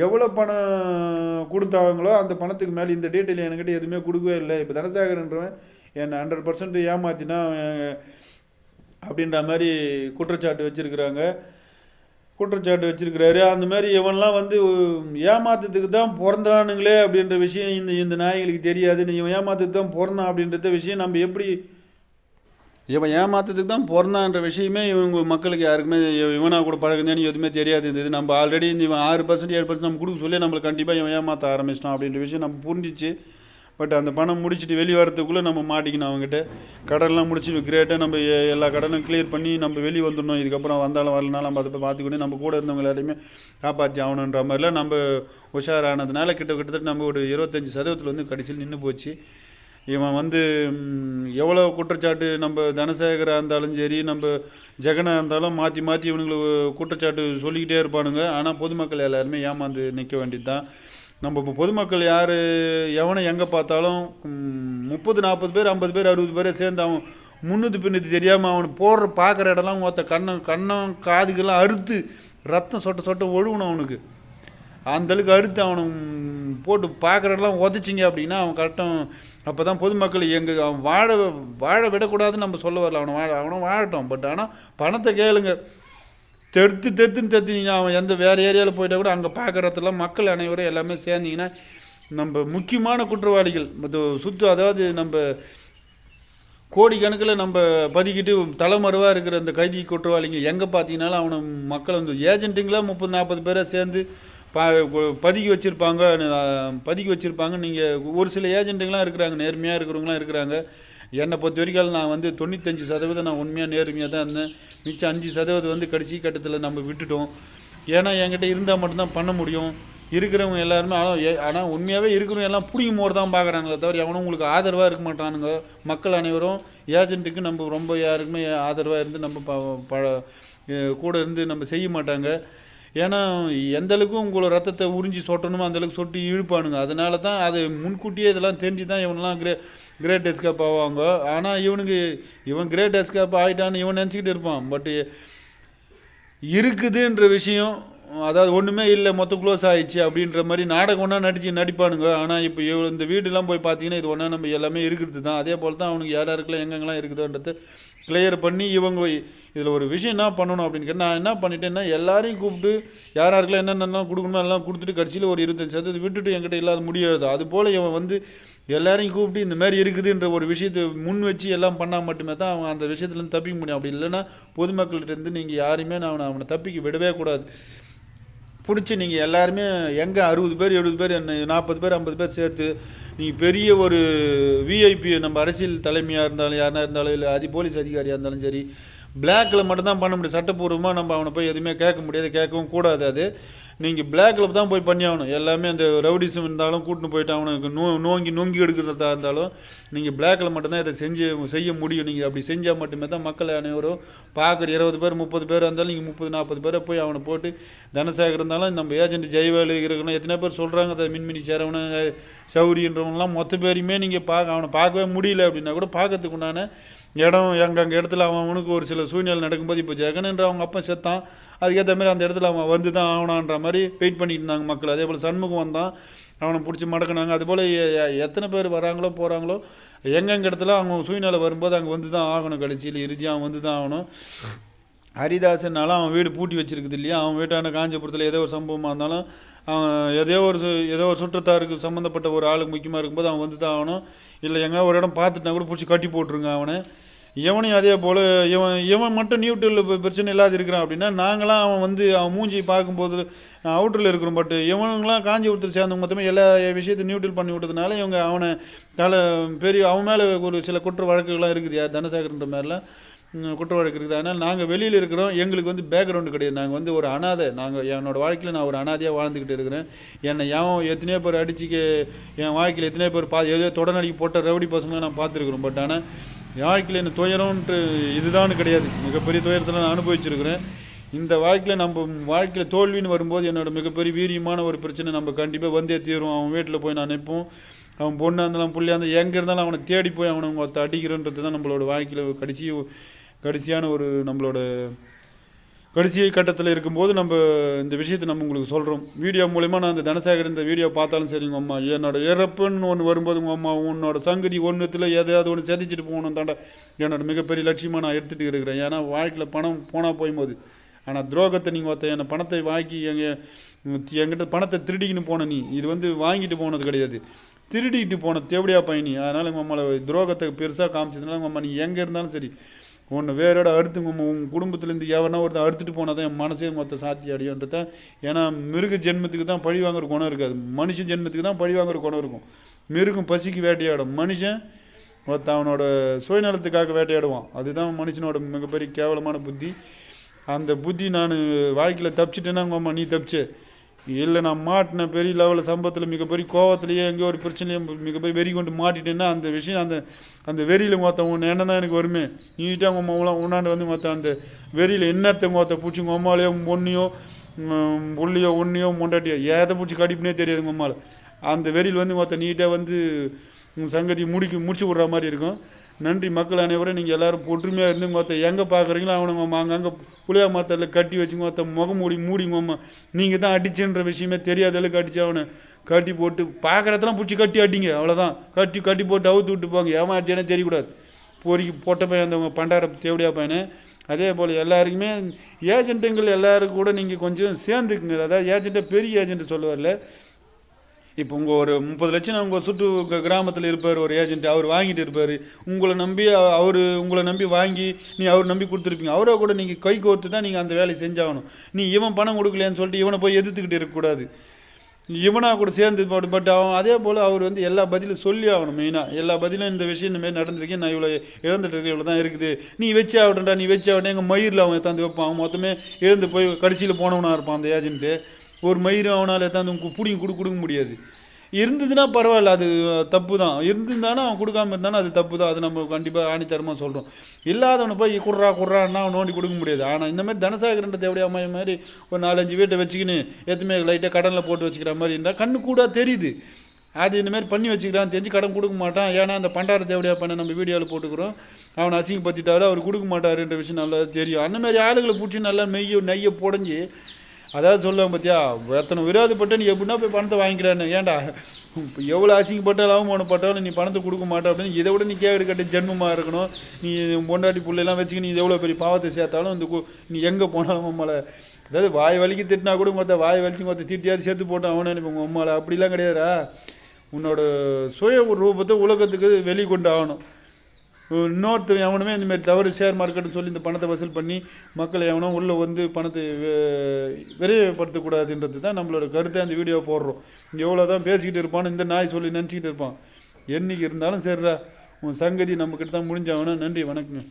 எவ்வளோ பணம் கொடுத்தாங்களோ அந்த பணத்துக்கு மேலே இந்த டீட்டெயில் என்கிட்ட எதுவுமே கொடுக்கவே இல்லை. இப்போ தனசேகரன்றவன் என்னை 100% ஏமாற்றினா அப்படின்ற மாதிரி குற்றச்சாட்டு வச்சுருக்கிறாரு. அந்த மாதிரி இவன்லாம் ஏமாத்துறதுக்கு தான் பிறந்தானுங்களே அப்படின்ற விஷயம் இந்த நாய்களுக்கு தெரியாது. இவன் ஏமாத்துறதுக்கு தான் பிறந்தான் அப்படின்றத விஷயம் நம்ம எப்படி இவன் ஏமாத்துறதுக்கு தான் பிறந்தான்ற விஷயமே இவங்க மக்களுக்கு யாருக்குமே இவனா கூட பழகுதானு எதுவுமே தெரியாது இருந்தது. நம்ம ஆல்ரெடி இவன் 6% 7% நம்ம கொடுக்க சொல்லி நம்மளுக்கு கண்டிப்பாக இவன் ஏமாற்ற ஆரம்பிச்சிட்டான் அப்படின்ற விஷயம் நம்ம புரிஞ்சிச்சு. பட் அந்த பணம் முடிச்சுட்டு வெளியே வரத்துக்குள்ளே நம்ம மாட்டிக்கணும். அவங்ககிட்ட கடன்லாம் முடிச்சு கிரேட்டாக நம்ம எல்லா கடனும் கிளியர் பண்ணி நம்ம வெளியே வந்துடணும். இதுக்கப்புறம் வந்தாலும் வரலனாலும் நம்ம அதை பார்த்துக்கிட்டு நம்ம கூட இருந்தவங்க எல்லாரையுமே காப்பாற்றி ஆகணுன்ற மாதிரிலாம் நம்ம உஷாரானதுனால கிட்டத்தட்ட நம்ம ஒரு 25% கடைசியில் நின்று போச்சு. இவன் எவ்வளோ குற்றச்சாட்டு நம்ம தனசேகராக இருந்தாலும் சரி நம்ம ஜெகனாக இருந்தாலும் மாற்றி இவனுங்களுக்கு குற்றச்சாட்டு சொல்லிக்கிட்டே இருப்பானுங்க. ஆனால் பொதுமக்கள் எல்லாருமே ஏமாந்து நிற்க வேண்டியது தான். நம்ம இப்போ பொதுமக்கள் எவனை எங்கே பார்த்தாலும் 30 40 பேர் 50 பேர் 60 பேரை சேர்ந்து அவன் முன்னுது பின்னுது தெரியாமல் அவனை பார்க்குற இடம்லாம் கண்ணம் காதுக்கெல்லாம் அறுத்து ரத்தம் சொட்ட ஒழுகணும். அவனுக்கு அந்தளவுக்கு அறுத்து அவனை போட்டு பார்க்குற இடம்லாம் உதச்சிங்க அப்படின்னா அவன் கரெக்டாக. அப்போ தான் பொதுமக்கள் அவன் வாழ விடக்கூடாதுன்னு நம்ம சொல்ல வரல. அவனும் வாழட்டும். பட் ஆனால் பணத்தை கேளுங்க. தெருத்துன்னு அவன் எந்த வேறு ஏரியாவில் போயிட்டா கூட அங்கே பார்க்குறதுலாம் மக்கள் அனைவரும் எல்லாமே சேர்ந்திங்கன்னா நம்ம முக்கியமான குற்றவாளிகள் அதாவது நம்ம கோடிக்கணக்கில் நம்ம பதுக்கிட்டு தலைமறைவாக இருக்கிற அந்த கைதி குற்றவாளிங்க எங்கே பார்த்தீங்கன்னாலும் அவனை மக்கள் வந்து ஏஜென்ட்டுங்களாம் 30-40 பேரை சேர்ந்து பதுக்கி வச்சுருப்பாங்க. நீங்கள் ஒரு சில ஏஜென்ட்டுங்களாம் இருக்கிறாங்க, நேர்மையாக இருக்கிறவங்களாம் இருக்கிறாங்க. என்னை பொறுத்த வரைக்கும் நான் வந்து 95% நான் உண்மையாக நேர்மையாக தான் இருந்தேன். மிச்சம் 5% வந்து கடைசி கட்டத்தில் நம்ம விட்டுட்டோம். ஏன்னா என்கிட்ட இருந்தால் மட்டும்தான் பண்ண முடியும். இருக்கிறவங்க எல்லாருமே ஆனால் உண்மையாகவே இருக்கிறவங்க எல்லாம் பிடிக்கும் போது தான் பார்க்குறாங்களே தவிர எவனும் உங்களுக்கு ஆதரவாக இருக்க மாட்டானுங்க. மக்கள் அனைவரும் ஏஜென்ட்டுக்கு நம்ம ரொம்ப யாருக்குமே ஆதரவாக இருந்து நம்ம கூட இருந்து நம்ம செய்ய மாட்டாங்க. ஏன்னா எந்தளவுக்கு உங்களை ரத்தத்தை உறிஞ்சி சொட்டணுமோ அந்தளவுக்கு சொட்டி இழுப்பானுங்க. அதனால தான் அது முன்கூட்டியே இதெல்லாம் தெரிஞ்சு தான் இவனெல்லாம் கிரேட் எஸ்கேப் ஆவாங்க. ஆனால் இவன் கிரேட் எஸ்கேப் ஆகிட்டான்னு இவன் நினச்சிக்கிட்டு இருப்பான். பட்டு இருக்குதுன்ற விஷயம், அதாவது ஒன்றுமே இல்லை மொத்தம் க்ளோஸ் ஆகிடுச்சு அப்படின்ற மாதிரி நாடகம் ஒன்றா நடிப்பானுங்க. ஆனால் இப்போ இந்த வீடெல்லாம் போய் பார்த்தீங்கன்னா இது ஒன்றா நம்ம எல்லாமே இருக்கிறது தான். அதே போல் தான் அவனுக்கு யாருக்கெல்லாம் எங்கெங்கெல்லாம் இருக்குதுன்றது கிளியர் பண்ணி இவங்க இதில் ஒரு விஷயம் என்ன பண்ணணும் அப்படின்னு கேட்டால் நான் என்ன பண்ணிட்டேன்னா எல்லாரையும் கூப்பிட்டு யாருக்கெல்லாம் என்னென்னலாம் கொடுக்கணுமோ எல்லாம் கொடுத்துட்டு கடைசியில் ஒரு 25% விட்டுட்டு என்கிட்ட இல்லாத முடியாது. அதுபோல் இவன் வந்து எல்லாரையும் கூப்பிட்டு இந்த மாதிரி இருக்குதுன்ற ஒரு விஷயத்தை முன் வச்சு எல்லாம் பண்ணால் மட்டுமே தான் அவன் அந்த விஷயத்துலேருந்து தப்பிக்க முடியும். அப்படி இல்லைன்னா பொதுமக்கள்கிட்டருந்து நீங்கள் யாரையுமே அவனை தப்பிக்க விடவே கூடாது. பிடிச்சி நீங்கள் எல்லாருமே எங்கே 60 பேர் 70 பேர் 40 பேர் 50 பேர் சேர்த்து நீங்கள் பெரிய ஒரு விஐபி நம்ம அரசியல் தலைமையாக இருந்தாலும் யாருனா இருந்தாலும் இல்லை போலீஸ் அதிகாரியாக இருந்தாலும் சரி பிளாக்கில் மட்டும்தான் பண்ண முடியும். சட்டப்பூர்வமாக நம்ம அவனை போய் எதுவுமே கேட்க முடியாது, கேட்கவும் கூடாது. அது நீங்கள் பிளாக்கில் தான் போய் பண்ணி ஆகணும். எல்லாமே அந்த ரவுடிசம் இருந்தாலும் கூட்டின்னு போயிட்டு அவனுக்கு நோங்கி எடுக்கிறதா இருந்தாலும் நீங்கள் பிளாக்கில் மட்டும்தான் இதை செய்ய முடியும். நீங்கள் அப்படி செஞ்சால் மட்டுமே தான் மக்கள் அனைவரும் பார்க்குற 20 பேர் 30 பேர் இருந்தாலும் நீங்கள் 30-40 பேரை போய் அவனை போட்டு தனசேகர் இருந்தாலும் நம்ம ஏஜென்ட் ஜெயவேலு இருக்கணும் எத்தனை பேர் சொல்கிறாங்க. அதை மின்மினி சேரவனை சௌரியன்றவங்களாம் மொத்த பேரையுமே நீங்கள் அவனை பார்க்கவே முடியல அப்படின்னா கூட பார்க்கறதுக்கு உண்டான இடம் அங்கே இடத்துல அவனுக்கு ஒரு சில சூழ்நிலை நடக்கும்போது இப்போ ஜெகன்ன்ற அவங்க அப்பா செத்தான், அதுக்கேற்ற மாதிரி அந்த இடத்துல அவன் வந்து தான் ஆகணான்ற மாதிரி வெயிட் பண்ணிட்டு இருந்தாங்க மக்கள். அதே போல் சண்முகம் வந்தான், அவனை பிடிச்சி மடக்கினாங்க. அதுபோல் எத்தனை பேர் வராங்களோ போகிறாங்களோ எங்கெங்க இடத்துல அவங்க சூழ்நிலை வரும்போது அங்கே வந்து தான் ஆகணும். கடைசியில் இறுதியாக அவன் வந்து தான் ஆகணும். ஹரிதாசனாலும் அவன் வீடு பூட்டி வச்சுருக்குது இல்லையா, அவன் வீட்டான காஞ்சிபுரத்தில் ஏதோ ஒரு சம்பவமாக இருந்தாலும் அவன் ஏதோ ஒரு சுற்றத்தாருக்கு சம்மந்தப்பட்ட ஒரு ஆளுக்கு முக்கியமாக இருக்கும்போது அவன் வந்து தான் ஆகணும். இல்லை எங்கே ஒரு இடம் பார்த்துட்டா கூட பிடிச்சி கட்டி போட்டுருங்க அவனை. இவனையும் அதே போல் இவன் மட்டும் நியூட்ரல் பிரச்சனை இல்லாத இருக்கிறான் அப்படின்னா நாங்களாம் அவன் மூஞ்சி பார்க்கும்போது அவுட்டரில் இருக்கிறோம். பட் இவனுங்களாம் காஞ்சிபுரத்தில் சேர்ந்தவங்க மொத்தமே எல்லா விஷயத்தையும் நியூட்ரல் பண்ணி விட்டதுனால இவங்க அவனை அவன் மேலே ஒரு சில குற்ற வழக்குகள்லாம் இருக்குது. யார் தனசேகரன்ற மாதிரிலாம் குற்ற வழக்கு இருக்குது. அதனால் நாங்கள் வெளியில் இருக்கிறோம், எங்களுக்கு பேக்ரவுண்டு கிடையாது. நாங்கள் ஒரு அனாதை. என்னோடய வாழ்க்கையில் நான் ஒரு அனாதையாக வாழ்ந்துக்கிட்டு இருக்கிறேன். என்னை எத்தனையோ பேர் அடிச்சுக்க என் வாழ்க்கையில் எத்தனையோ பேர் ஏதோ தொடர்நடிக்கு போட்ட ரவுடி பசங்களை நான் பார்த்துருக்குறோம். பட் ஆனால் என் வாழ்க்கையில் என்ன துயரம்ன்ட்டு இதுதான் கிடையாது. மிகப்பெரிய துயரத்தில் நான் அனுபவிச்சிருக்கிறேன். இந்த வாழ்க்கையில் தோல்வின்னு வரும்போது என்னோடய மிகப்பெரிய வீரியமான ஒரு பிரச்சனை நம்ம கண்டிப்பாக வந்தே தீரும். அவன் வீட்டில் போய் நான் நிற்போம், அவன் பொண்ணாக இருந்தாலும் புள்ளியாக இருந்தாலும் எங்கே இருந்தாலும் அவனை தேடி போய் அவனை அடிக்கிறன்றது தான் நம்மளோட வாழ்க்கையில் கடைசியான ஒரு நம்மளோட கடைசி கட்டத்தில் இருக்கும்போது நம்ம இந்த விஷயத்தை நம்ம உங்களுக்கு சொல்கிறோம். வீடியோ மூலமா நான் இந்த தனசேகர் இந்த வீடியோ பார்த்தாலும் சரிங்க அம்மா, என்னோட இறப்புன்னு ஒன்று வரும்போது உங்கள் அம்மா உன்னோட சங்கதி ஒன்றுத்தில் எதையாவது ஒன்று செதிச்சிட்டு போகணும் தாண்டா என்னோட மிகப்பெரிய லட்சியமாக நான் எடுத்துகிட்டு இருக்கிறேன். ஏன்னா வாழ்க்கையில் பணம் போனால் போகும்போது, ஆனால் துரோகத்தை நீங்கள் என்னை பணத்தை வாங்கி என்கிட்ட பணத்தை திருடிக்கின்னு போன நீ இது வாங்கிட்டு போனது கிடையாது, திருடிக்கிட்டு போன தேவடியா பயணி. அதனால் உங்கள் அம்மாவை துரோகத்தை பெருசாக காமிச்சதுனால உங்கள் அம்மா நீ எங்கே இருந்தாலும் சரி ஒன்று வேறோட அடுத்துங்க உங்கள் குடும்பத்துலேருந்து எவனா ஒருத்தர் அடுத்துட்டு போனால் தான் என் மனசே மொத்த சாத்தி அடையன்றத. ஏன்னா மிருக ஜென்மத்துக்கு தான் பழி வாங்குற குணம் இருக்காது, மனுஷ ஜென்மத்துக்கு தான் பழி வாங்குற குணம் இருக்கும். மிருகம் பசிக்கு வேட்டையாடும், மனுஷன் அவனோட சுயநலத்துக்காக வேட்டையாடுவான். அதுதான் மனுஷனோட மிகப்பெரிய கேவலமான புத்தி. அந்த புத்தி நான் வாழ்க்கையில் தப்பிச்சிட்டேன்னா உங்கள் அம்மா நீ தப்பிச்சே இல்லை, நான் மாட்டினேன் பெரிய லெவலில் சம்பவத்தில் மிகப்பெரிய கோவத்துலேயே எங்கேயோ ஒரு பிரச்சனையும் மிகப்பெரிய வெறி கொண்டு மாட்டிட்டேன்னா அந்த விஷயம் அந்த வெறியில் ஒன்று என்ன தான் எனக்கு வருமே. நீட்டாக உங்கள் அம்மாவெலாம் உண்ணாண்டு அந்த வெறியில் என்னத்தை பூச்சி உங்கள் அம்மாலையோ பொண்ணையோ புள்ளியோ ஒன்றையோ மொண்டாட்டியோ ஏதை பூச்சி கடிப்புனே தெரியாது உங்கள் அம்மாவில். அந்த வெறியில் நீட்டாக சங்கதி முடிச்சு விட்ற மாதிரி இருக்கும். நன்றி மக்கள் அனைவரும். நீங்கள் எல்லோரும் ஒற்றுமையாக இருந்து எங்கே பார்க்குறீங்களோ அவனுங்க அங்கங்கே புளியா மரத்தில் கட்டி வச்சுங்க முகம் மூடிங்கம்மா. நீங்கள் தான் அடிச்சுன்ற விஷயமே தெரியாத அளவுக்கு அடித்து அவனை கட்டி போட்டு பார்க்குறதெல்லாம் பிடிச்சி கட்டி அடிங்க, அவ்வளோதான். கட்டி போட்டு அவுத்து விட்டு போங்க, ஏமா அடிச்சேனே தெரியக்கூடாது. பொறிக்கு போட்ட பையன் அந்த பண்டார தேவடியா பையனை. அதே போல் எல்லாருக்குமே ஏஜென்ட்டுங்கள் எல்லோரும் கூட நீங்கள் கொஞ்சம் சேர்ந்துக்குங்க. அதாவது ஏஜென்ட்டை பெரிய ஏஜென்ட்டு சொல்ல வரல, இப்போ உங்கள் ஒரு 30 லட்சம் உங்கள் சுற்று கிராமத்தில் இருப்பார் ஒரு ஏஜென்ட், அவர் வாங்கிட்டு இருப்பார். உங்களை நம்பி அவர் உங்களை நம்பி வாங்கி அவர் நம்பி கொடுத்துருப்பீங்க. அவரை கூட நீங்கள் கை கோர்த்து தான் நீங்கள் அந்த வேலையை செஞ்சாகணும். நீ இவன் பணம் கொடுக்கலையான்னு சொல்லிட்டு இவனை போய் எதிர்த்துக்கிட்டு இருக்கக்கூடாது. இவனாக கூட சேர்ந்து பட் அவன் அதே போல் அவர் எல்லா பதிலும் சொல்லி ஆகணும். மெயினாக எல்லா பதிலும் இந்த விஷயம் இந்தமாரி நடந்திருக்கேன், நான் இவ்வளோ இழந்துட்டு இருக்கேன், இவ்வளோ தான் இருக்குது, நீ வச்சு ஆகட்டா, நீ வச்சு ஆகட்டும். எங்கள் மயிரில் அவன் எத்தாந்து வைப்பான். அவன் மொத்தமே எழுந்து போய் கடைசியில் போனவனாக இருப்பான் அந்த ஏஜென்ட்டு. ஒரு மயிர் அவனால் எத்தாந்து பிடிங்கி கொடுக்க முடியாது. இருந்ததுன்னா பரவாயில்ல, அது தப்பு தான். இருந்திருந்தானா அவன் கொடுக்காம இருந்தானா அது தப்பு தான். அது நம்ம கண்டிப்பாக ஆணித்தரமாக சொல்கிறோம். இல்லாதவனை போய் குடுறான்னா அவன் நோண்டி கொடுக்க முடியாது. ஆனால் இந்த மாதிரி தனசாகரன்றதை எப்படி அம்மா மாதிரி ஒரு 4-5 வீட்டை வச்சுக்கின்னு எத்தனை லைட்டாக கடனில் போட்டு வச்சுக்கிற மாதிரி இருந்தால் கண்ணு கூட தெரியுது. அது இந்தமாரி பண்ணி வச்சுக்கிறான், தெரிஞ்சு கடன் கொடுக்க மாட்டான். ஏன்னா அந்த பண்டாரத்தை எப்படியா பண்ண நம்ம வீடியோவில் போட்டுக்கிறோம். அவனை அசிங்கப்படுத்திட்டாரு, அவர் கொடுக்க மாட்டாருன்ற விஷயம் நல்லா தெரியும். அந்த மாதிரி ஆளுகளை பிடிச்சி நல்லா நெய்யை புடஞ்சி அதாவது சொல்லுவாங்க பார்த்தியா, எத்தனை விரோதப்பட்ட நீ எப்படின்னா போய் பணத்தை வாங்கிக்கிறான்னு. ஏன்டா எவ்வளோ அசிங்கப்பட்டாலும் அவமானப்பட்டாலும் நீ பணத்தை கொடுக்க மாட்டேன் அப்படின்னு இதை விட நீ கேடு கட்டி ஜென்மமாக இருக்கணும். நீ பொண்டாட்டி பிள்ளைலாம் வச்சுக்கி நீ எவ்வளோ பெரிய பாவத்தை சேர்த்தாலும் நீ எங்கே போனாலும் அம்மாவை அதாவது வாய் வலிக்கு திட்டினா கூட மொத்த வாய் வலிச்சு மொத்த திட்டியாவது சேர்த்து போட்டான் அவனே உங்கள் அம்மாவை. அப்படிலாம் கிடையாதுடா. உன்னோட சுய ரூபத்தை உலகத்துக்கு வெளிக்கொண்டு ஆகணும். இன்னொருத்தர் எவனுமே இந்தமாரி தவறு ஷேர் மார்க்கெட்டுன்னு சொல்லி இந்த பணத்தை வசூல் பண்ணி மக்களை எவனும் உள்ளே பணத்தை விரைவுபடுத்தக்கூடாதுன்றது தான் நம்மளோட கருத்தை அந்த வீடியோ போடுறோம். எவ்வளோ தான் பேசிக்கிட்டு இருப்பான்னு இந்த நாய் சொல்லி நினச்சிக்கிட்டு இருப்பான். என்றைக்கு இருந்தாலும் சரிடா, உன் சங்கதி நம்மக்கிட்ட தான் முடிஞ்சாகணும். நன்றி, வணக்கங்க.